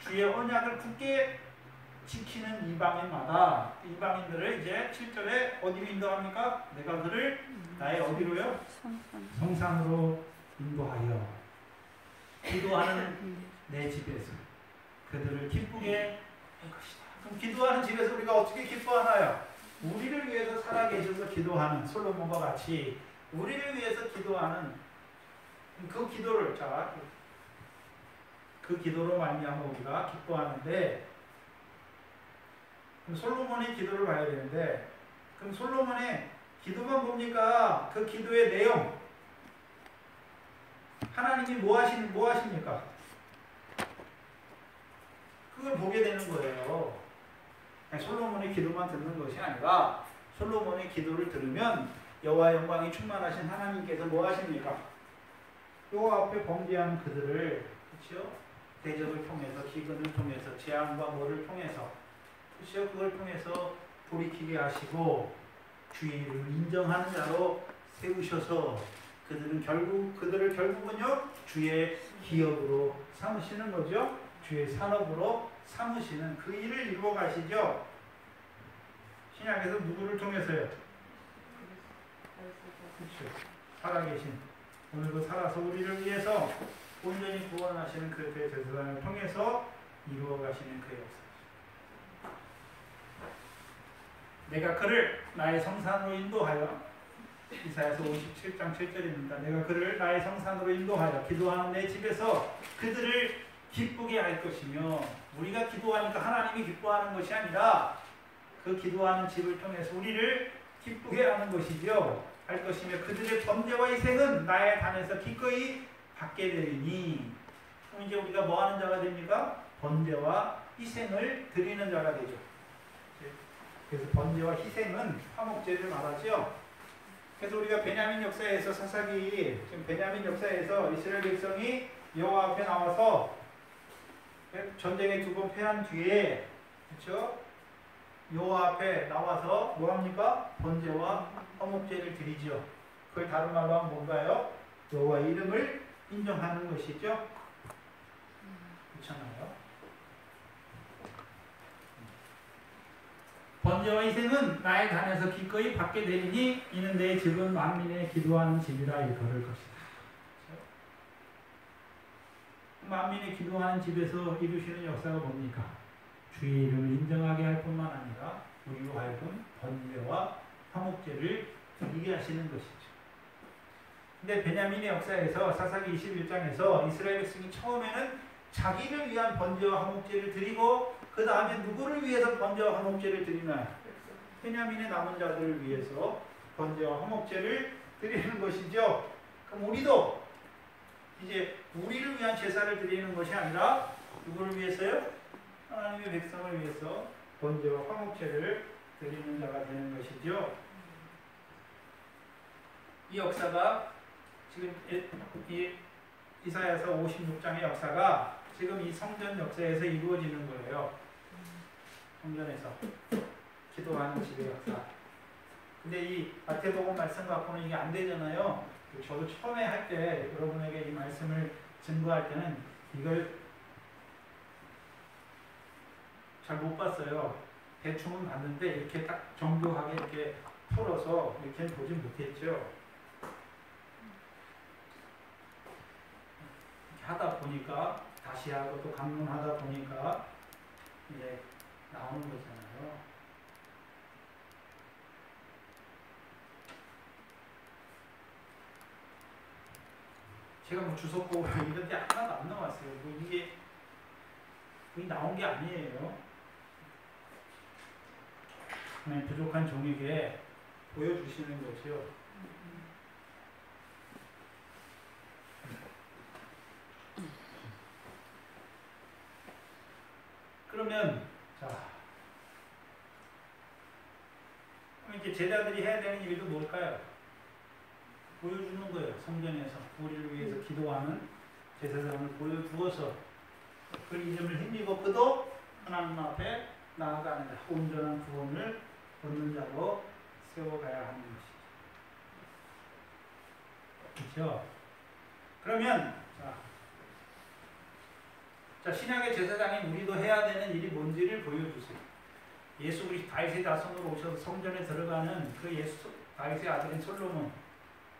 Speaker 1: 주의 언약을 굳게 지키는 이방인마다 이방인들을 이제 7절에 어디로 인도합니까? 내가 그를 나의 어디로요? 성산으로 인도하여 기도하는 내 집에서 그들을 기쁘게 할 것이다. 그럼 기도하는 집에서 우리가 어떻게 기뻐하나요? 우리를 위해서 살아계셔서 기도하는 솔로몬과 같이 우리를 위해서 기도하는 그 기도를 그 기도로 말미암아 우리가 기뻐하는데 그럼 솔로몬의 기도를 봐야 되는데 그럼 솔로몬의 기도만 봅니까? 그 기도의 내용 하나님이 뭐 하십니까? 그걸 보게 되는 거예요. 솔로몬의 기도만 듣는 것이 아니라 솔로몬의 기도를 들으면 여호와 영광이 충만하신 하나님께서 뭐 하십니까? 여호와 앞에 범죄하는 그들을 그렇죠? 대적을 통해서 기근을 통해서 재앙과 뭐를 통해서 그렇죠? 그걸 통해서 돌이키게 하시고 주의를 인정하는 자로 세우셔서 그들을 결국은요 주의 기업으로 삼으시는 거죠. 주의 산업으로 삼으시는 그 일을 이루어 가시죠. 신약에서 누구를 통해서요? 그렇죠. 살아계신 오늘도 살아서 우리를 위해서 온전히 구원하시는 그 대제사장을 통해서 이루어 가시는 그 역사. 내가 그를 나의 성산으로 인도하여 이사야서 57장 7절입니다. 내가 그를 나의 성산으로 인도하여 기도하는 내 집에서 그들을 기쁘게 할 것이며 우리가 기도하니까 하나님이 기뻐하는 것이 아니라 그 기도하는 집을 통해서 우리를 기쁘게 하는 것이죠. 할 것이며 그들의 범죄와 희생은 나의 단에서 기꺼이 받게 되리니 그럼 이제 우리가 뭐 하는 자가 됩니까? 번제와 희생을 드리는 자가 되죠. 그래서 번제와 희생은 화목제를 말하죠. 그래서 우리가 베냐민 역사에서 사사기 지금 베냐민 역사에서 이스라엘 백성이 여호와 앞에 나와서 전쟁에 2번 패한 뒤에 그렇죠? 여호와 앞에 나와서 뭐 합니까? 번제와 화목제를 드리죠. 그걸 다른 말로 하면 뭔가요? 여호와의 이름을 인정하는 것이죠. 그렇잖아요. 번제와 희생은 나의 단에서 기꺼이 받게 되리니 이는 내 집은 만민의 기도하는 집이라 일컬을 것이다. 만민의 기도하는 집에서 이루시는 역사가 뭡니까? 주의 이름을 인정하게 할 뿐만 아니라 우리로 하여금 번제와 화목제를 드리게 하시는 것이죠. 근데 베냐민의 역사에서 사사기 21장에서 이스라엘 백성이 처음에는 자기를 위한 번제와 화목제를 드리고 그 다음에 누구를 위해서 번제와 화목제를 드리나요? 베냐민의 남은 자들을 위해서 번제와 화목제를 드리는 것이죠. 그럼 우리도 이제 우리를 위한 제사를 드리는 것이 아니라 누구를 위해서요? 하나님의 백성을 위해서 번제와 화목제를 드리는 자가 되는 것이죠. 이 역사가 지금 이사야서 56장의 역사가 지금 이 성전 역사에서 이루어지는 거예요. 성전에서 기도하는 집의 역사. 근데 이 마태복음 말씀 갖고는 이게 안 되잖아요. 저도 처음에 할 때 여러분에게 이 말씀을 증거할 때는 이걸 잘 못 봤어요. 대충은 봤는데 이렇게 딱 정교하게 이렇게 풀어서 이렇게 보진 못했죠. 이렇게 하다 보니까 다시 하고 또 강론하다 보니까 이제 나오는 거잖아요. 제가 뭐 주석고 이런 데 하나도 안 나왔어요. 뭐 이게 나온 게 아니에요. 하나님 부족한 종에게 보여주시는 거죠. 그러면 자, 이렇게 제자들이 해야 되는 일도 뭘까요? 보여주는 거예요. 성전에서 우리를 위해서 기도하는 제사장을 보여주어서 그 이름을 힘입어 그도 하나님 앞에 나아가는 자, 온전한 구원을 얻는 자로 세워가야 하는 것이죠. 그렇죠? 그러면 자, 신약의 제사장인 우리도 해야 되는 일이 뭔지를 보여주세요. 예수 그리스도 다윗의 자손으로 오셔서 성전에 들어가는 그 다윗의 아들인 솔로몬,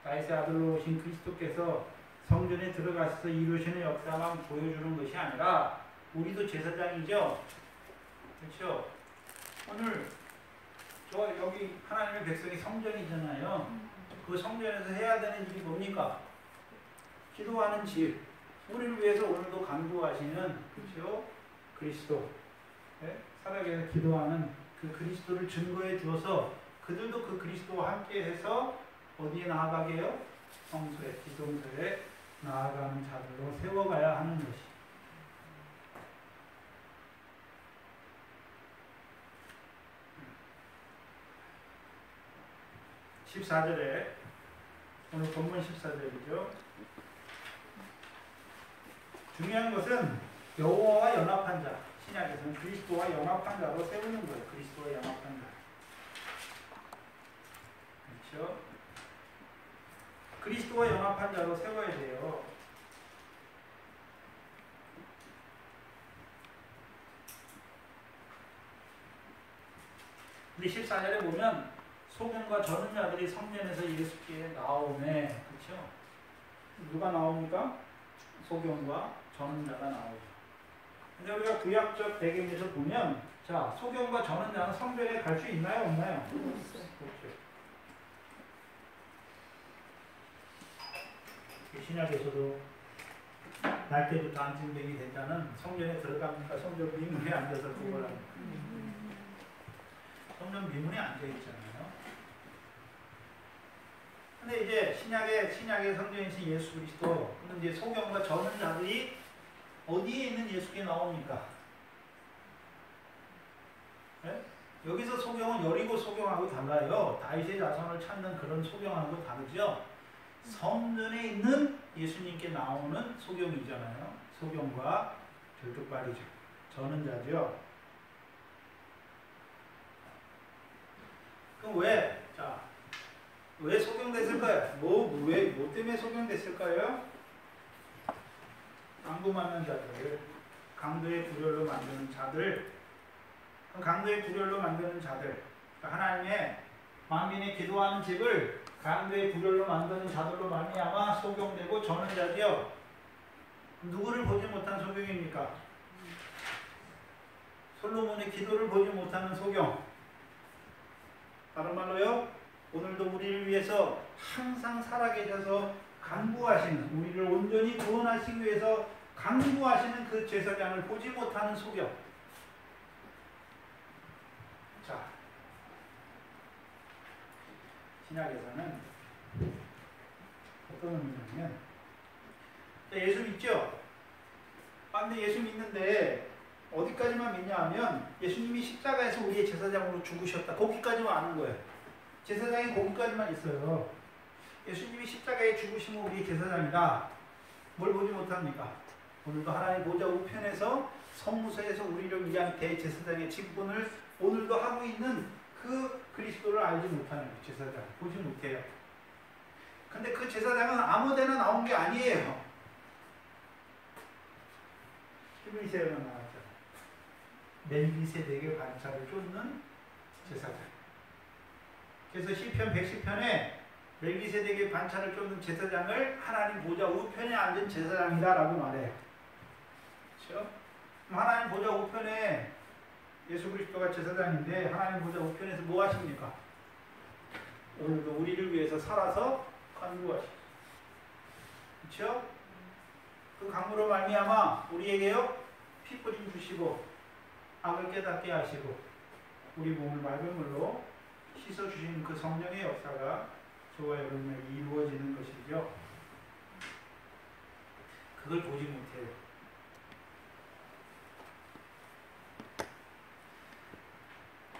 Speaker 1: 다윗의 아들로 오신 그리스도께서 성전에 들어가셔서 이루시는 역사만 보여주는 것이 아니라 우리도 제사장이죠. 그렇죠? 오늘 여기 하나님의 백성이 성전이잖아요. 그 성전에서 해야 되는 일이 뭡니까? 기도하는 집. 우리를 위해서 오늘도 간구하시는 그렇죠? 그리스도. 네? 살아계서 기도하는 그 그리스도를 증거해 주어서 그들도 그 그리스도와 함께 해서 어디에 나아가게 해요? 성소에, 기성소에 나아가는 자들로 세워가야 하는 것이. (14절에) 오늘 본문 14절이죠. 중요한 것은 여호와와 연합한 자, 신약에서는 그리스도와 연합한 자로 세우는 거예요. 그리스도와 연합한 자. 그렇죠? 그리스도와 연합한 자로 세워야 돼요. 근데 14절에 보면 소경과 저는 자들이 성전에서 예수께 나오네. 그렇죠? 누가 나옵니까? 소경과 저는 자가 나오죠. 근데 우리가 구약적 배경에서 보면 자, 소경과 저는 자는 성전에 갈 수 있나요? 없나요? 그렇죠. 신약에서도 날 때부터 안진뱅이 된 자는 성전에 들어갑니까? 성전 미문에 앉아서 그걸 합니까? 성전 미문에 앉아있잖아요. 근데 이제 신약의 성전이신 예수 그리스도, 이제 소경과 저는 자들이 어디에 있는 예수께 나옵니까? 네? 여기서 소경은 여리고 소경하고 달라요. 다윗의 자손을 찾는 그런 소경하고 다르죠. 성전에 있는 예수님께 나오는 소경이잖아요. 소경과 절뚝발이죠. 전은자죠. 그럼 왜? 자, 왜 소경됐을까요? 뭐 때문에 소경됐을까요? 강도 맞는 자들, 강도의 불혈로 만드는 자들, 강도의 불혈로 만드는 자들, 하나님의 만민이 기도하는 집을 강도의 불혈로 만드는 자들로 말미암아 소경되고 전은자지요. 누구를 보지 못한 소경입니까? 솔로몬의 기도를 보지 못하는 소경. 다른 말로요, 오늘도 우리를 위해서 항상 살아계셔서 간구하시는, 우리를 온전히 구원하시기 위해서 간구하시는 그 제사장을 보지 못하는 소경. 자, 신약에서는 어떤 의미냐면, 예수 믿죠? 근데 예수 믿는데 어디까지만 믿냐 하면 예수님이 십자가에서 우리의 제사장으로 죽으셨다. 거기까지만 아는 거예요. 제사장이 거기까지만 있어요. 예수님이 십자가에 죽으시면 우리의 제사장이다. 뭘 보지 못합니까? 오늘도 하나님 보좌 우편에서 성무서에서 우리를 위한 대제사장의 직분을 오늘도 하고 있는 그 그리스도를 알지 못하는 제사장. 보지 못해요. 근데 그 제사장은 아무 데나 나온 게 아니에요. 히브리서에는 나왔죠. 멜기세덱의 반차를 쫓는 제사장. 그래서 시편 110편에 멜기세덱의 반차를 쫓는 제사장을 하나님 보좌 우편에 앉은 제사장이다라고 말해요. 그렇죠? 하나님 보좌 우편에 예수 그리스도가 제사장인데 하나님 보좌 우편에서 뭐 하십니까? 오늘도 우리를 위해서 살아서 간구하시죠. 그렇죠? 그 강구로 말미암아 우리에게요 피 뿌림 주시고 악을 깨닫게 하시고 우리 몸을 맑은 물로 씻어주시는 그 성령의 역사가 저와 여러분에게 이루어지는 것이죠. 그걸 보지 못해요.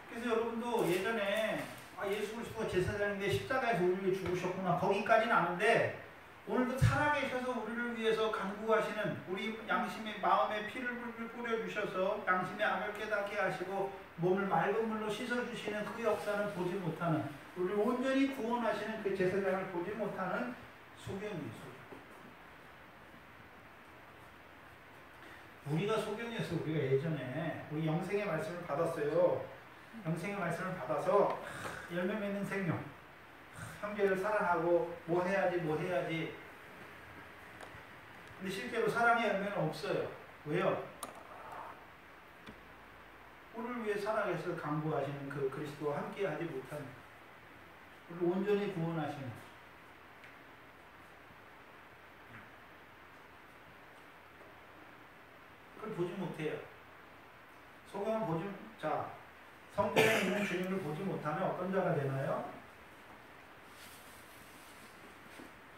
Speaker 1: 그래서 여러분도 예전에 예수 그리스도가 제사장인데 십자가에서 우리를 위해 죽으셨구나 거기까지는 아는데 오늘도 살아계셔서 우리를 위해서 간구하시는 우리 양심의 마음에 피를 불불 뿌려주셔서 양심의 악을 깨닫게 하시고 몸을 맑은 물로 씻어주시는 그 역사는 보지 못하는 우리를 온전히 구원하시는 그 제사장을 보지 못하는 소경이에요. 우리가 소경이어서 우리가 예전에 우리 영생의 말씀을 받았어요. 영생의 말씀을 받아서 열매 맺는 생명 형제를 사랑하고 뭐 해야지 근데 실제로 사랑의 열매는 없어요. 왜요? 우리를 위해 살아계셔서 강구하시는 그 그리스도와 함께 하지 못하는 우리를 온전히 구원하시는 그걸 보지 못해요. 소경을 보지 성전에 있는 주님을 보지 못하면 어떤 자가 되나요?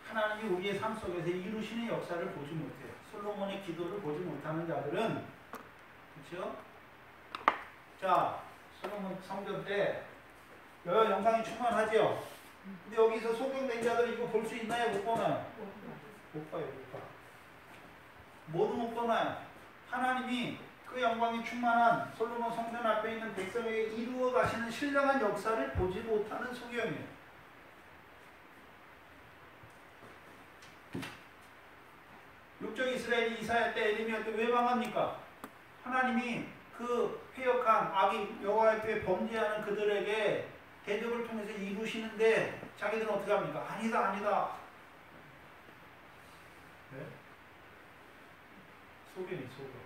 Speaker 1: 하나님이 우리의 삶 속에서 이루시는 역사를 보지 못해요. 솔로몬의 기도를 보지 못하는 자들은 그렇죠? 자, 솔로몬 성전 때 여러 영광이 충만하죠? 근데 여기서 소경된 자들이 이거 볼 수 있나요? 못 보나요? 못 봐요. 못 봐. 모두 못 보나요? 하나님이 그 영광이 충만한 솔로몬 성전 앞에 있는 백성에게 이루어 가시는 신령한 역사를 보지 못하는 소경이에요. 육적 이스라엘이 이사야 때 에리미야 때 왜 망합니까? 하나님이 그 패역한 악이 여호와 앞에 범죄하는 그들에게 대적을 통해서 이루시는데 자기들은 어떻게 합니까? 아니다. 네? 소경이 소경.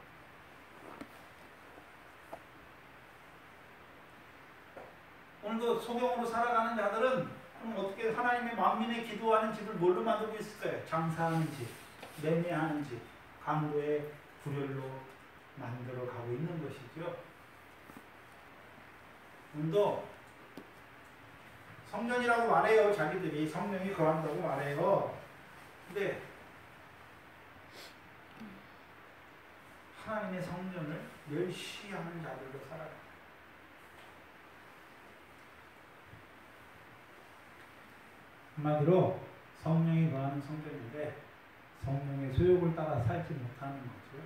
Speaker 1: 오늘도 소경으로 살아가는 자들은 그럼 어떻게 하나님의 만민의 기도하는 집을 뭘로 만들고 있을까요? 장사하는 집, 매매하는 집, 강도의 불혈로 만들어 가고 있는 것이죠. 오늘도 성전이라고 말해요. 자기들이 성령이 거한다고 말해요. 근데 하나님의 성전을 멸시하는 자들로 살아요. 한마디로 성령이 거하는 성전인데 성령의 소욕을 따라 살지 못하는 거죠.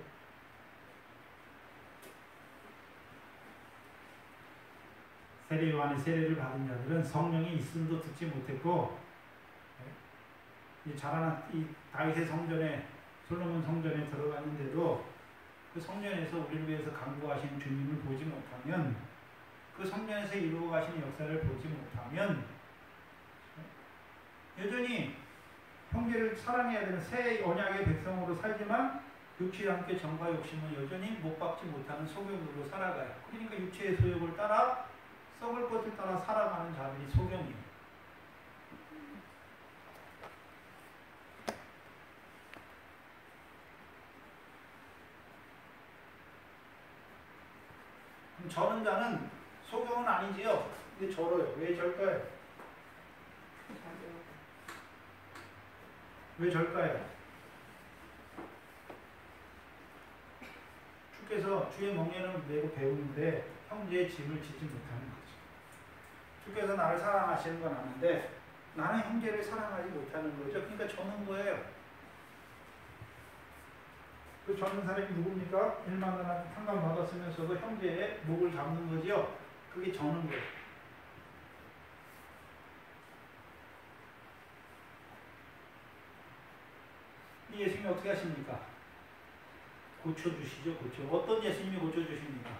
Speaker 1: 세례 요한의 세례를 받은 자들은 성령이 있음도 듣지 못했고, 이 자라난 이 다윗의 성전에, 솔로몬 성전에 들어갔는데도 그 성전에서 우리를 위해서 간구하신 주님을 보지 못하면, 그 성전에서 이루어 가신 역사를 보지 못하면 여전히 형제를 사랑해야 되는 새 언약의 백성으로 살지만 육체와 함께 정과 욕심은 여전히 못 박지 못하는 소경으로 살아가요. 그러니까 육체의 소욕을 따라 썩을 것을 따라 살아가는 자들이 소경이에요. 그럼 저는 자는 소경은 아니지요. 근데 절어요. 왜 절까요? 왜 절까요? 주께서 주의 멍에는 메고 배우는데 형제의 짐을 지지 못하는 거죠. 주께서 나를 사랑하시는 건 아는데 나는 형제를 사랑하지 못하는 거죠. 그러니까 저는 거예요. 그 저는 사람이 누굽니까? 일만한 상관 받았으면서도 형제의 목을 잡는 거죠. 그게 저는 거예요. 예수님이 어떻게 하십니까? 고쳐주시죠. 어떤 예수님이 고쳐주십니까?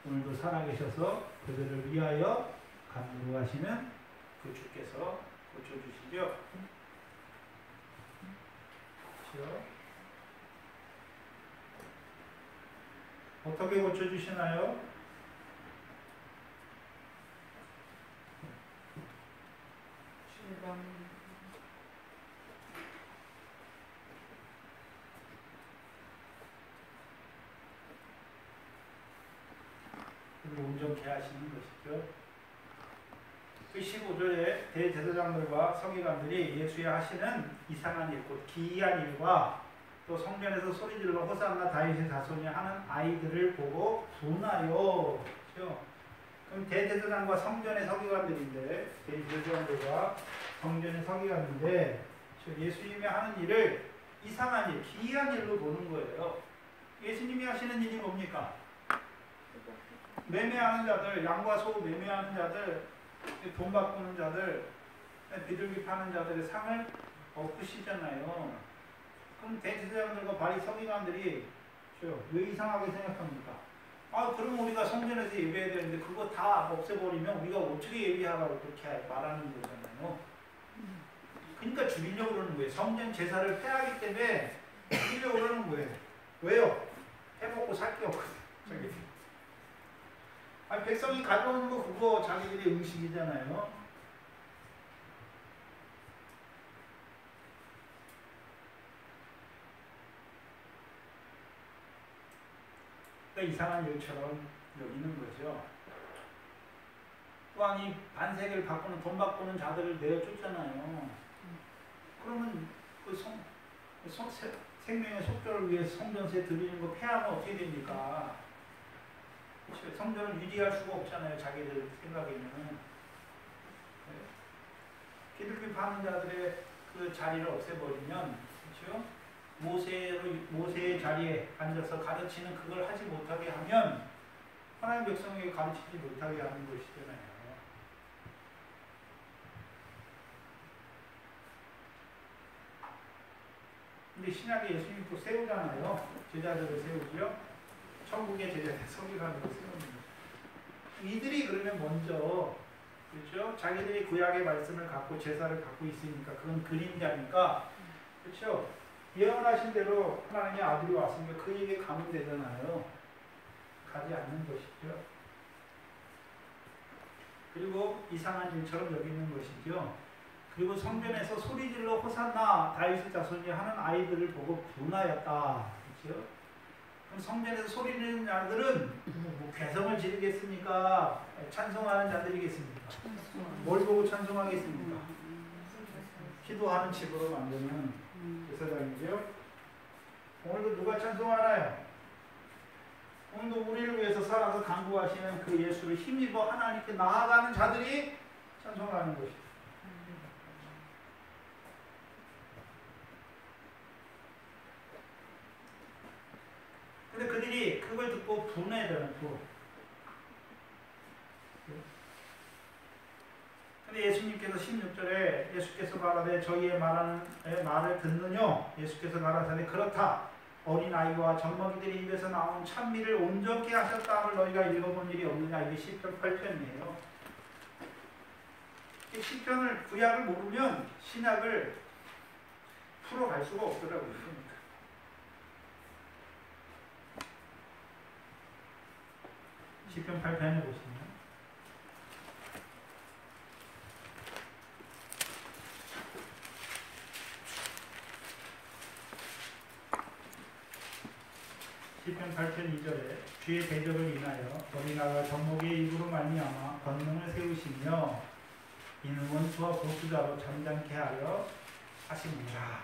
Speaker 1: 오늘도 살아계셔서 그들을 위하여 간구하시는 그 주께서 고쳐주시죠. 그렇죠? 어떻게 고쳐주시나요? 온전케 하시는 것이죠. 그 15절에 대제사장들과 서기관들이 예수의 하시는 이상한 일, 곧 기이한 일과 또 성전에서 소리질러 호산나 다윗의 자손이 하는 아이들을 보고 분하여. 그렇죠? 그럼 대제사장과 성전의 서기관들인데, 대제사장들과 성전의 서기관인데, 예수님이 하는 일을 이상한 일, 기이한 일로 보는 거예요. 예수님이 하시는 일이 뭡니까? 매매하는 자들, 양과 소 매매하는 자들, 돈 바꾸는 자들, 비둘기 파는 자들의 상을 엎으시잖아요. 그럼 대제사장들과 바리 서기관들이 왜 이상하게 생각합니까? 그럼 우리가 성전에서 예배해야 되는데 그거 다 없애버리면 우리가 어떻게 예배하라고 그렇게 말하는 거잖아요. 그러니까 죽이려고 그러는 거예요. 성전 제사를 폐하기 때문에 죽이려고 그러는 거예요. 왜요? 해먹고 살 게 없거든요. 백성이 가져오는 거 그거 자기들의 음식이잖아요. 그러니까 이상한 일처럼 여기는 거죠. 또한 이 반세계를 바꾸는, 돈 바꾸는 자들을 내어쫓잖아요. 그러면 그 생명의 속죄를 위해 성전세 드리는 거 폐하면 어떻게 됩니까? 성전을 유지할 수가 없잖아요. 자기들 생각에는. 비둘기 파는 자들의 그 자리를 없애버리면, 그렇죠? 모세의 자리에 앉아서 가르치는 그걸 하지 못하게 하면 하나님 백성에게 가르치지 못하게 하는 것이잖아요. 근데 신약에 예수님이 또 세우잖아요. 제자들을 세우지요. 천국의 제자들 서기관으로 세우는 거죠. 이들이 그러면 먼저, 그렇죠? 자기들이 구약의 말씀을 갖고 제사를 갖고 있으니까 그건 그림자니까, 그렇죠? 예언하신 대로 하나님의 아들이 왔으니까 그에게 가면 되잖아요. 가지 않는 것이죠. 그리고 이상한 일처럼 여기는 것이죠. 그리고 성전에서 소리질러 호산나 다윗의 자손이 하는 아이들을 보고 분하였다. 그렇죠? 그럼 성전에서 소리 지르는 자들은 뭐 개성을 지르겠습니까? 찬송하는 자들이겠습니까? 뭘 보고 찬송하겠습니까? 기도하는 집으로 만드는 제사장이죠. 오늘도 누가 찬송하나요? 오늘도 우리를 위해서 살아서 간구하시는 그 예수를 힘입어 하나님께 나아가는 자들이 찬송하는 것입니다. 또 분해야 되는 분. 근데 예수님께서 16절에 예수께서 말하되 저희의 말을 듣느뇨. 예수께서 말하사대 그렇다. 어린아이와 젖먹이들의 입에서 나온 찬미를 온전케 하셨다를 너희가 읽어본 일이 없느냐. 이게 시편 8편이에요. 시편을 구약을 모르면 신약을 풀어갈 수가 없더라고요. 시편 8편에 보시면 시편 8편 2절에 주의 대적을 인하여 어린아이와 젖먹이의 입으로 말미암아 권능을 세우시며 이는 원수와 보수자로 잠잠케 하려 하시느니라.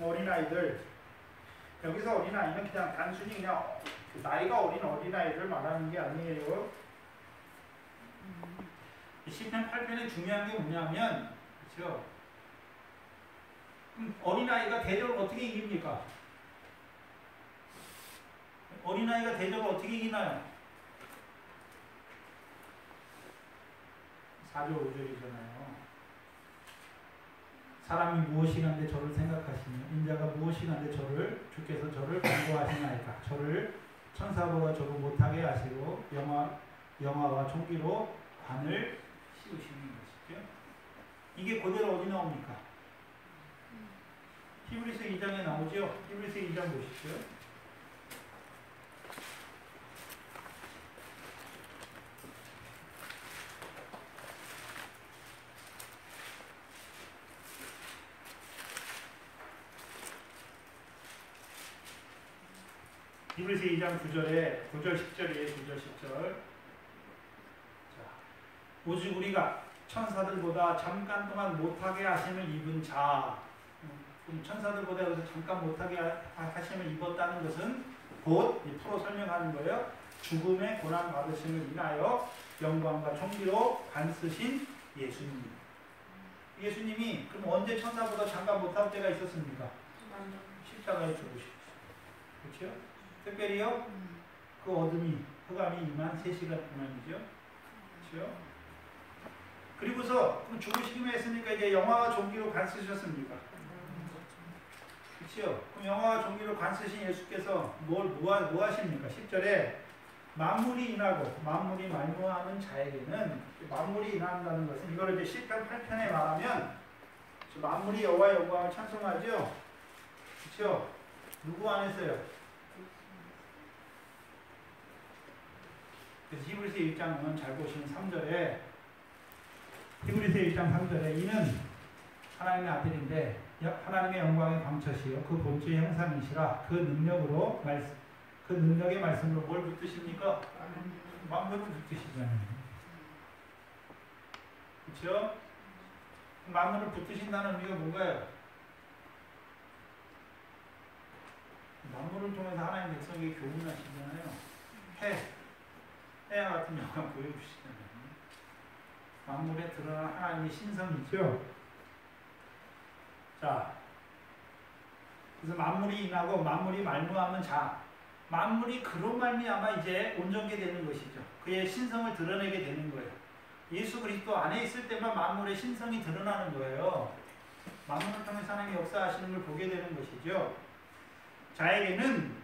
Speaker 1: 어린아이들, 여기서 어린아이는 그냥 단순히 그냥 나이가 어린 어린아이를 말하는 게 아니에요. 시편 8편의 중요한 게 뭐냐면, 그렇죠? 어린아이가 대적을 어떻게 이깁니까? 어린아이가 대적을 어떻게 이기나요? 4절 5절이잖아요. 사람이 무엇이간데 저를 생각하시며 인자가 무엇이간데 주께서 저를 간구하시나이까. 저를 천사보다 저를 못하게 하시고 영화와 총기로 관을 씌우시는 것이죠. 이게 그대로 어디 나옵니까? 히브리서 2장에 나오죠. 히브리서 2장 보십시오. 히브리서 2장 9절에 9절 10절이에요. 9절 10절. 자, 오직 우리가 천사들보다 잠깐 동안 못하게 하심을 입은 자. 그럼 천사들보다 여기서 잠깐 못하게 하심을 입었다는 것은 곧 프로 설명하는 거예요. 죽음의 고난 받으심을 인하여 영광과 존귀로 관쓰신 예수님. 예수님이 그럼 언제 천사보다 잠깐 못할 때가 있었습니까? 십자가에 죽으셨어요. 그렇죠? 특별히요, 그 어둠이, 흑암이 임한 3시간 동안이죠. 그렇죠? 그리고서 죽으시기만 했으니까 이제 영화와 존귀로 관쓰셨습니까? 그렇죠? 그럼 영화와 존귀로 관쓰신 예수께서 뭐 하십니까? 10절에 만물이 인하고 만물이 말미암은 자에게는, 만물이 인한다는 것은 이거를 이제 시편 8편에 말하면 만물이 여호와의 영광을 찬송하죠. 그렇죠? 누구 안에서요? 그래서 히브리서 1장 보면 잘 보시면 3절에 히브리서 1장 3절에 이는 하나님의 아들인데 하나님의 영광의 광처시요 그 본체의 형상이시라. 그 능력의 말씀으로 뭘 붙드십니까? 만물을 붙드시잖아요. 그렇죠? 만물을 붙드신다는 의미가 뭔가요? 만물을 통해서 하나님 백성에게 교훈하시잖아요. 해와 같은 영광 보여주시잖아요. 만물에 드러난 하나님의 신성이죠. 자, 그래서 만물이 인하고 만물이 말미암은 자. 만물이 그로 말미암아 이제 온전케 되는 것이죠. 그의 신성을 드러내게 되는 거예요. 예수 그리스도 안에 있을 때만 만물의 신성이 드러나는 거예요. 만물을 통해서 하나님의 역사하시는 걸 보게 되는 것이죠. 자에게는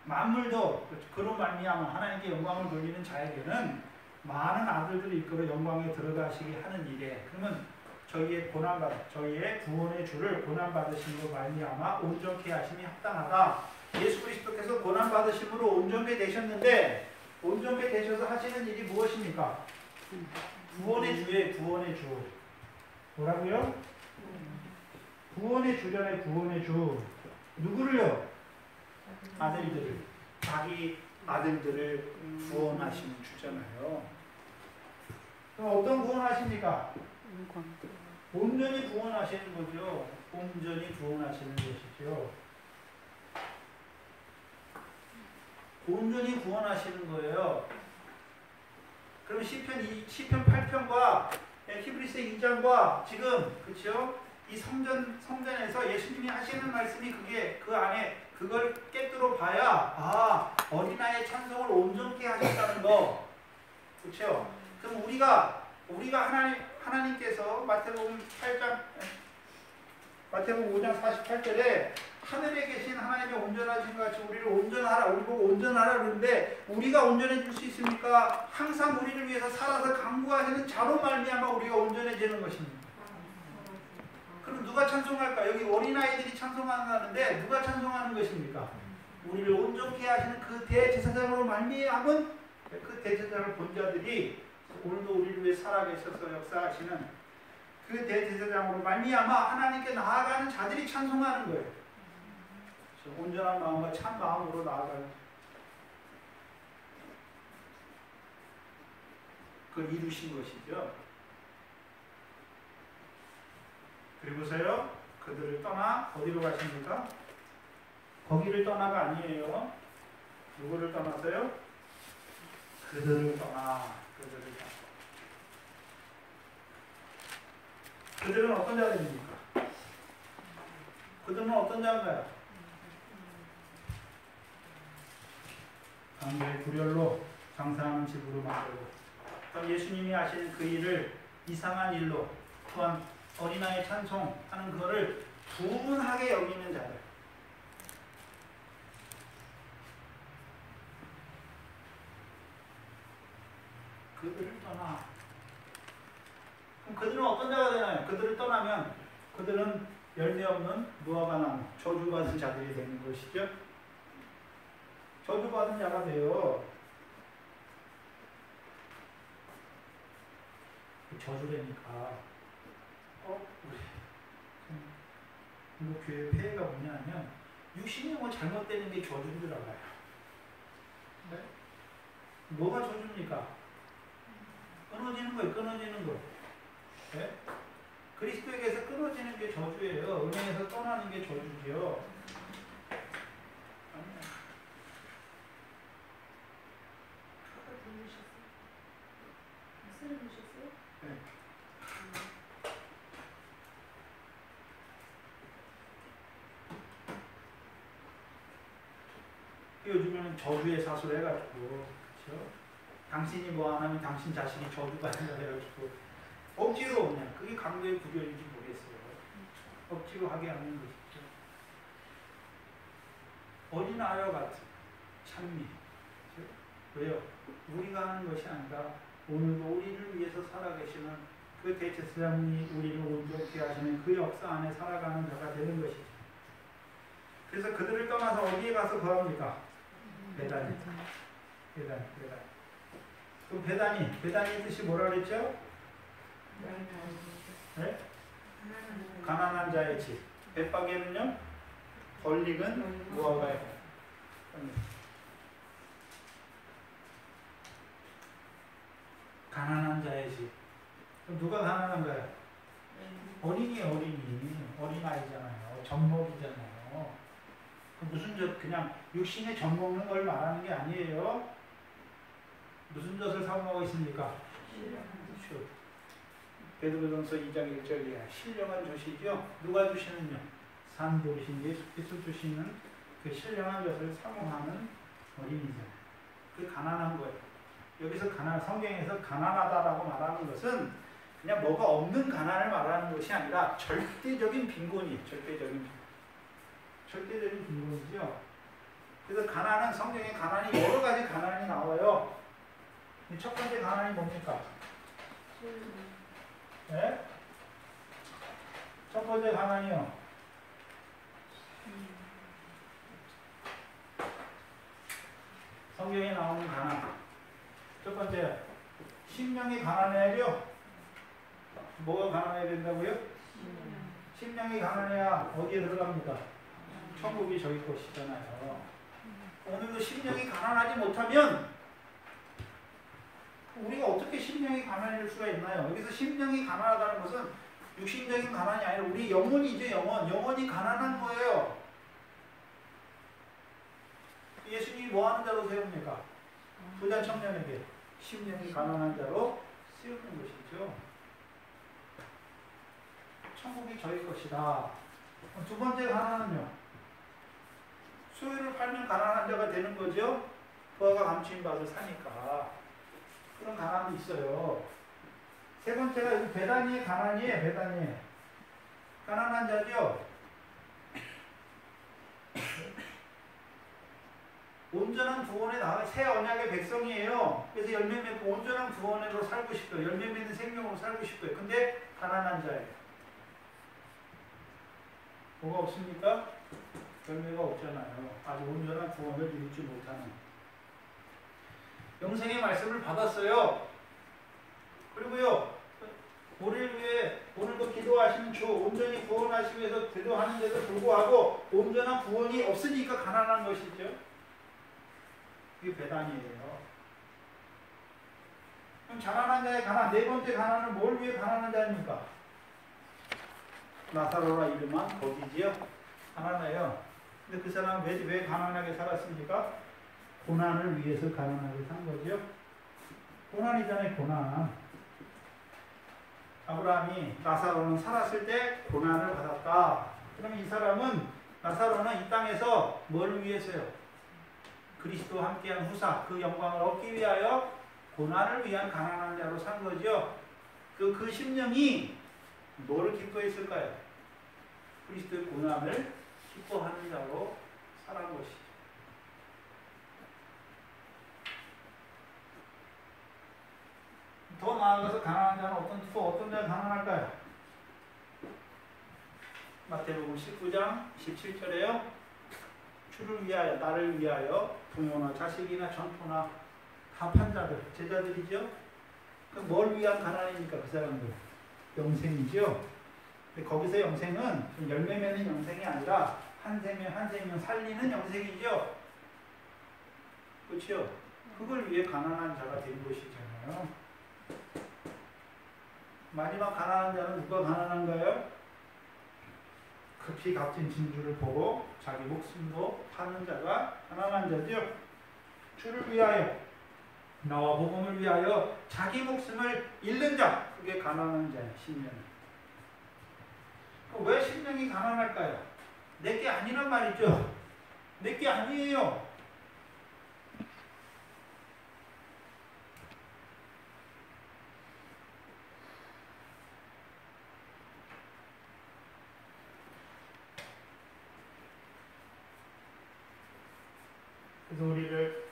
Speaker 1: 만물도 그로 말미암아 하나님께 영광을 돌리는 자에게는 많은 아들들을 이끌어 영광에 들어가시게 하는 일에, 그러면 저희의 저희의 구원의 주를 고난받으심으로 말미암아 온전케 하심이 합당하다. 예수 그리스도께서 고난받으심으로 온전케 되셨는데, 온전케 되셔서 하시는 일이 무엇입니까? 구원의 주예요. 구원의 주. 뭐라고요? 구원의 주잖아요. 구원의 주. 누구를요? 아들들을. 자기 아들들을 구원하시는 주잖아요. 그럼 어떤 구원하십니까? 온전히 구원하시는 거죠. 온전히 구원하시는 것이죠. 온전히 구원하시는 거예요. 그럼 시편 8편과 히브리서 2장과 지금, 그렇죠? 이 성전에서 예수님이 하시는 말씀이 그게 그 안에 그걸 깨뜨려 봐야 어린아이의 찬송을 온전케 하셨다는 거. 그렇죠? 그럼 우리가 하나님께서 마태복음 5장 48절에 하늘에 계신 하나님의 온전하신 것 같이 우리를 온전하라, 우리 보고 온전하라 그러는데 우리가 온전해 줄 수 있습니까? 항상 우리를 위해서 살아서 강구하시는 자로 말미암아 우리가 온전해지는 것입니다. 그럼 누가 찬송할까? 여기 어린아이들이 찬송하는데 누가 찬송하는 것입니까? 우리를 온전케 하시는 그 대제사장으로 말미암은 그 대제사장을 본 자들이 오늘도 우리를 위해 살아계셔서 역사하시는 그 대제사장으로 말미암아 하나님께 나아가는 자들이 찬송하는 거예요. 온전한 마음과 참 마음으로 나아가는 그걸 이루신 것이죠. 그리고서요 그들을 떠나 어디로 가십니까? 거기를 떠나가 아니에요. 누구를 떠나서요? 그들을 떠나. 그들은 어떤 자들입니까? 그들은 어떤 자인가요? 강도의 불혈로 장사하는 집으로 만들고 또 예수님이 하시는 그 일을 이상한 일로 또한 어린아이 찬송하는 그거를 분하게 여기는 자들. 그들을 떠나. 그럼 그들은 어떤 자가 되나요? 그들을 떠나면 그들은 열매 없는 무화과 나무, 저주받은 자들이 되는 것이죠. 저주받은 자가 돼요. 저주되니까 우리 교회 폐해가 뭐냐면 육신이 뭐 잘못되는 게 저주인 줄 알아요. 네? 뭐가 저주입니까? 끊어지는 거예요. 끊어지는 거. 네? 그리스도에게서 끊어지는 게 저주예요. 은혜에서 떠나는 게 저주죠. 네. 요즘에는 저주의 사수를 해가지고, 그렇죠? 당신이 뭐 안 하면 당신 자신이 저주받는다 해가지고 억지로 그냥 그게 강도의 구별인지 모르겠어요. 억지로 하게 하는 것이죠. 어린아이와 같은 찬미. 그렇죠? 왜요? 우리가 하는 것이 아니라 오늘도 우리를 위해서 살아계시는 그 대제사장이 우리를 온전케 하시는 그 역사 안에 살아가는 자가 되는 것이죠. 그래서 그들을 떠나서 어디에 가서 거합니까? 베다니. 그럼 베다니 뜻이 뭐라 그랬죠? 네? 가난한 자의 집. 벳박에는요? 덜 익은 무화과의 밭. 가난한 자의 집. 그럼 누가 가난한가요? 어린아이잖아요. 젖먹이잖아요. 무슨 젖, 그냥 육신의 젖 먹는 걸 말하는 게 아니에요. 무슨 젖을 사모하고 있습니까? 그렇죠. 베드로전서 2장 1절이야. 신령한 젖이죠. 누가 주시는요? 산보이신 예수께서 주시는 그 신령한 젖을 사모하는 어린이잖아요. 그 가난한 거예요. 여기서 성경에서 가난하다라고 말하는 것은 그냥 뭐가 없는 가난을 말하는 것이 아니라 절대적인 빈곤이에요. 절대적인 빈곤이죠. 그래서 가난은 성경에 가난이 여러 가지 가난이 나와요. 첫 번째 가난이 뭡니까? 네? 첫 번째 가난이요. 성경에 나오는 가난. 첫 번째, 심령이 가난해야죠. 뭐가 가난해야 된다고요? 심령이 가난해야 어디에 들어갑니까? 천국이 저희 것이잖아요. 오늘도 심령이 가난하지 못하면 우리가 어떻게 심령이 가난할 수가 있나요? 여기서 심령이 가난하다는 것은 육신적인 가난이 아니라 우리 영혼이죠. 영혼이 가난한 거예요. 예수님이 뭐 하는 자로 세웁니까? 부자 청년에게 심령이 가난한 자로 세우는 것이죠. 천국이 저희 것이다. 두 번째 가난은요. 소유를 팔면 가난한 자가 되는 거죠. 부하가 감추인 바를 사니까. 그런 가난도 있어요. 세 번째가 여기 베다니의 가난이에요. 베다니의. 가난한 자죠. 온전한 구원에 나가 새 언약의 백성이에요. 그래서 열매 맺고 온전한 구원으로 살고 싶어요. 열매 맺는 생명으로 살고 싶어요. 근데 가난한 자예요. 뭐가 없습니까? 열매가 없잖아요. 아주 온전한 구원을 이루지 못하는. 영생의 말씀을 받았어요. 그리고요, 우리를 위해 오늘도 기도하시는 주, 온전히 구원하시기 위해서 기도하는데도 불구하고 온전한 구원이 없으니까 가난한 것이죠. 이게 배단이에요. 그럼 가난한 자의 가난, 네 번째 가난은 뭘 위해 가난한 자입니까? 나사로라 이름한 거기지요. 가난해요. 근데 그 사람은 왜 가난하게 살았습니까? 고난을 위해서 가난하게 산 거죠. 고난이잖아요, 고난. 아브라함이 나사로는 살았을 때 고난을 받았다. 그럼 이 사람은, 나사로는 이 땅에서 뭘 위해서요? 그리스도와 함께한 후사, 그 영광을 얻기 위하여 고난을 위한 가난한 자로 산 거죠. 그 심령이 뭐를 기뻐했을까요? 그리스도의 고난을 기뻐하는 자로 살아간 것이죠. 더 나아가서 가난한 자는 어떤 자가 가난할까요? 마태복음 19장 17절에요. 주를 위하여, 나를 위하여 부모나 자식이나 전토나 합한 자들, 제자들이죠. 뭘 위한 가난입니까? 그 사람들. 영생이죠. 근데 거기서 영생은 열매 맺는 영생이 아니라 한 생명 한 생명 살리는 영생이죠. 그렇죠? 그걸 위해 가난한 자가 된 것이잖아요. 마지막 가난한 자는 누가 가난한가요? 급히 값진 진주를 보고 자기 목숨도 파는 자가 가난한 자죠. 주를 위하여, 나와 복음을 위하여 자기 목숨을 잃는 자, 그게 가난한 자예요. 심령이. 왜 심령이 가난할까요? 내게 아니란 말이죠. 내게 아니에요. 그래서 우리를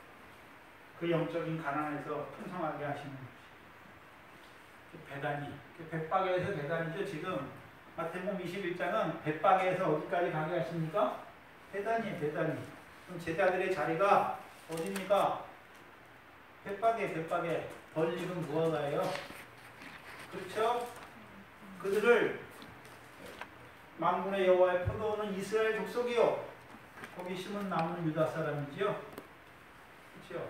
Speaker 1: 그 영적인 가난에서 풍성하게 하시는 것이 배단이, 벳박에서 배단이죠. 지금 마태복음 21장은 벳박에서 어디까지 가게 하십니까? 배단이에요. 배단이. 그럼 제자들의 자리가 어디입니까? 벳박에 벌리금 무화과예요. 그렇죠? 그들을 만군의 여호와의 포도는 이스라엘 족속이요, 거기 심은 나무는 유다 사람이지요. 그렇죠?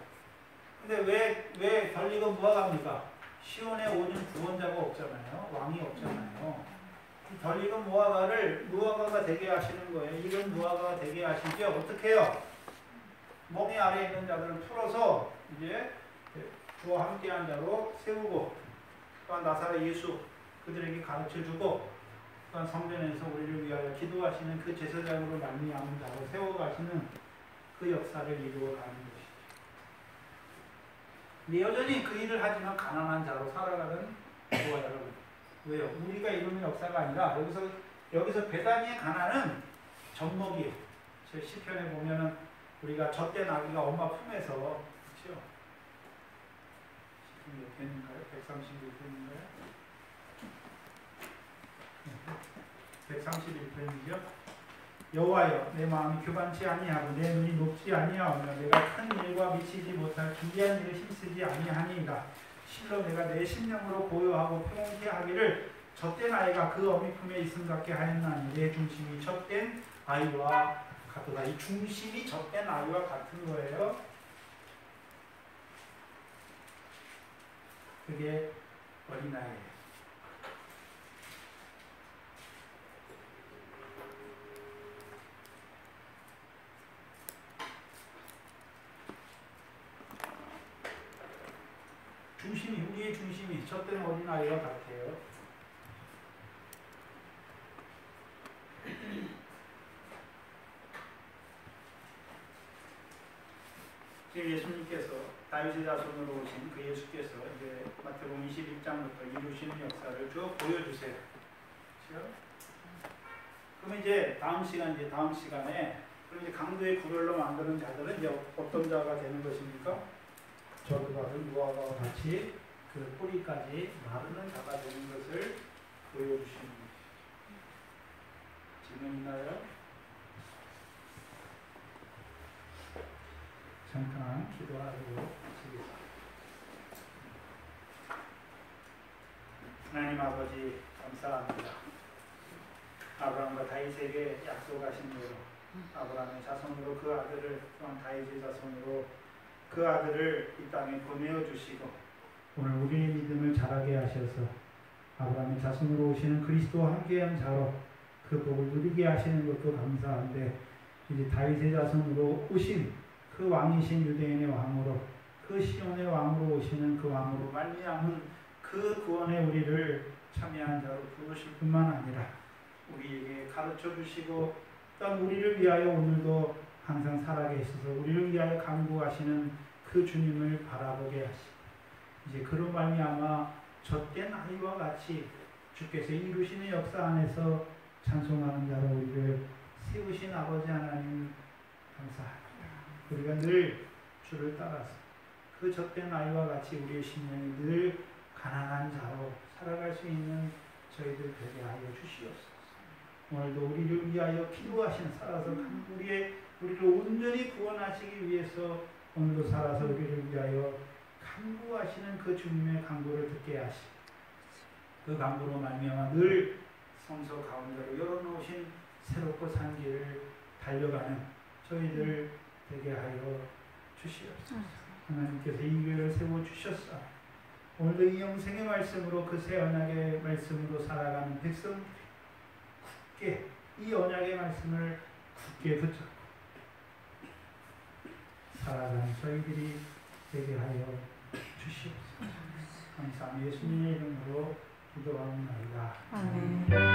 Speaker 1: 근데 왜 벌리금 무화과입니까? 시온에 오는 구원자가 없잖아요. 왕이 없잖아요. 이 벌리금 무화과가 되게 하시는 거예요. 이런 무화과가 되게 하시죠. 어떻게 해요? 멍에 아래에 있는 자들을 풀어서 이제 주와 함께한 자로 세우고, 또한 나사렛 예수 그들에게 가르쳐주고, 또한 성전에서 우리를 위하여 기도하시는 그 제사장으로 말미암은 자로 세워가시는 그 역사를 이루어가는 것이죠. 근데 여전히 그 일을 하지만 가난한 자로 살아가는 저와 여러분. 왜요? 우리가 이루는 역사가 아니라 여기서 베다니의 가난은 젖먹이에요. 제 시편에 보면은 우리가 젖된 아기가 엄마 품에서, 그렇죠? 시편 몇 편인가요? 131편인가요? 131편이죠. 여호와여, 내 마음이 교만치 아니하고 내 눈이 높지 아니하오며 내가 큰 일과 미치지 못할 기이한 일을 힘쓰지 아니하니이다. 실로 내가 내 심령으로 고요하고 평온케 하기를 젖된 아이가 그 어미 품에 있음 같게 하였나니 내 중심이 젖된 아이와 같도다. 이 중심이 젖된 아이와 같은 거예요. 그게 어린아이예요. 우리의 중심이 젖된 어린아이와 같아요. 예수님께서 다윗의 자손으로 오신 그 예수께서 이제 마태복음 21장부터 이루시는 역사를 쭉 보여주세요. 그렇죠? 그럼 이제 다음 시간에 그럼 이제 강도의 구별로 만드는 자들은 이제 어떤 자가 되는 것입니까? 저도 받은 무화과와 같이 그 뿌리까지 마르는 자가 되는 것을 보여주시는 것이죠. 질문 있나요? 잠깐 기도하고 마치겠습니다. 하나님 아버지 감사합니다. 아브라함과 다윗에게 약속하신 대로 아브라함의 자손으로 그 아들을 또한 다윗의 자손으로 그 아들을 이 땅에 보내어 주시고 오늘 우리의 믿음을 자라게 하셔서 아브라함의 자손으로 오시는 그리스도와 함께한 자로 그 복을 누리게 하시는 것도 감사한데 이제 다윗의 자손으로 오신 그 왕이신 유대인의 왕으로 그 시온의 왕으로 오시는 그 왕으로 말미암은 그 구원에 우리를 참여한 자로 부르실 뿐만 아니라 우리에게 가르쳐 주시고 또한 우리를 위하여 오늘도 항상 살아계셔서 우리를 위하여 간구하시는 그 주님을 바라보게 하시고 이제 그로 말미암아 젖된 아이와 같이 주께서 이루시는 역사 안에서 찬송하는 자로 우리를 세우신 아버지 하나님 감사합니다. 우리가 늘 주를 따라서 그 젖된 아이와 같이 우리의 심령이 늘 가난한 자로 살아갈 수 있는 저희들 되게 하여 주시옵소서. 오늘도 우리를 위하여 기도하신 살아서 우리를 온전히 구원하시기 위해서 오늘도 살아서 우리를 위하여 간구하시는 그 주님의 간구를 듣게 하시고 그 간구로 말미암아 늘 성소 가운데로 열어놓으신 새롭고 산 길을 달려가는 저희들 되게 하여 주시옵소서. 하나님께서 이 교회를 세워주셨사 오늘도 이 영생의 말씀으로 그 새 언약의 말씀으로 살아가는 백성들이 굳게 이 언약의 말씀을 굳게 붙잡고 살아가는 저희들이 되게 하여 주시옵소서. 감사합니다. 예수님의 이름으로 기도하옵나이다.
Speaker 2: 아멘.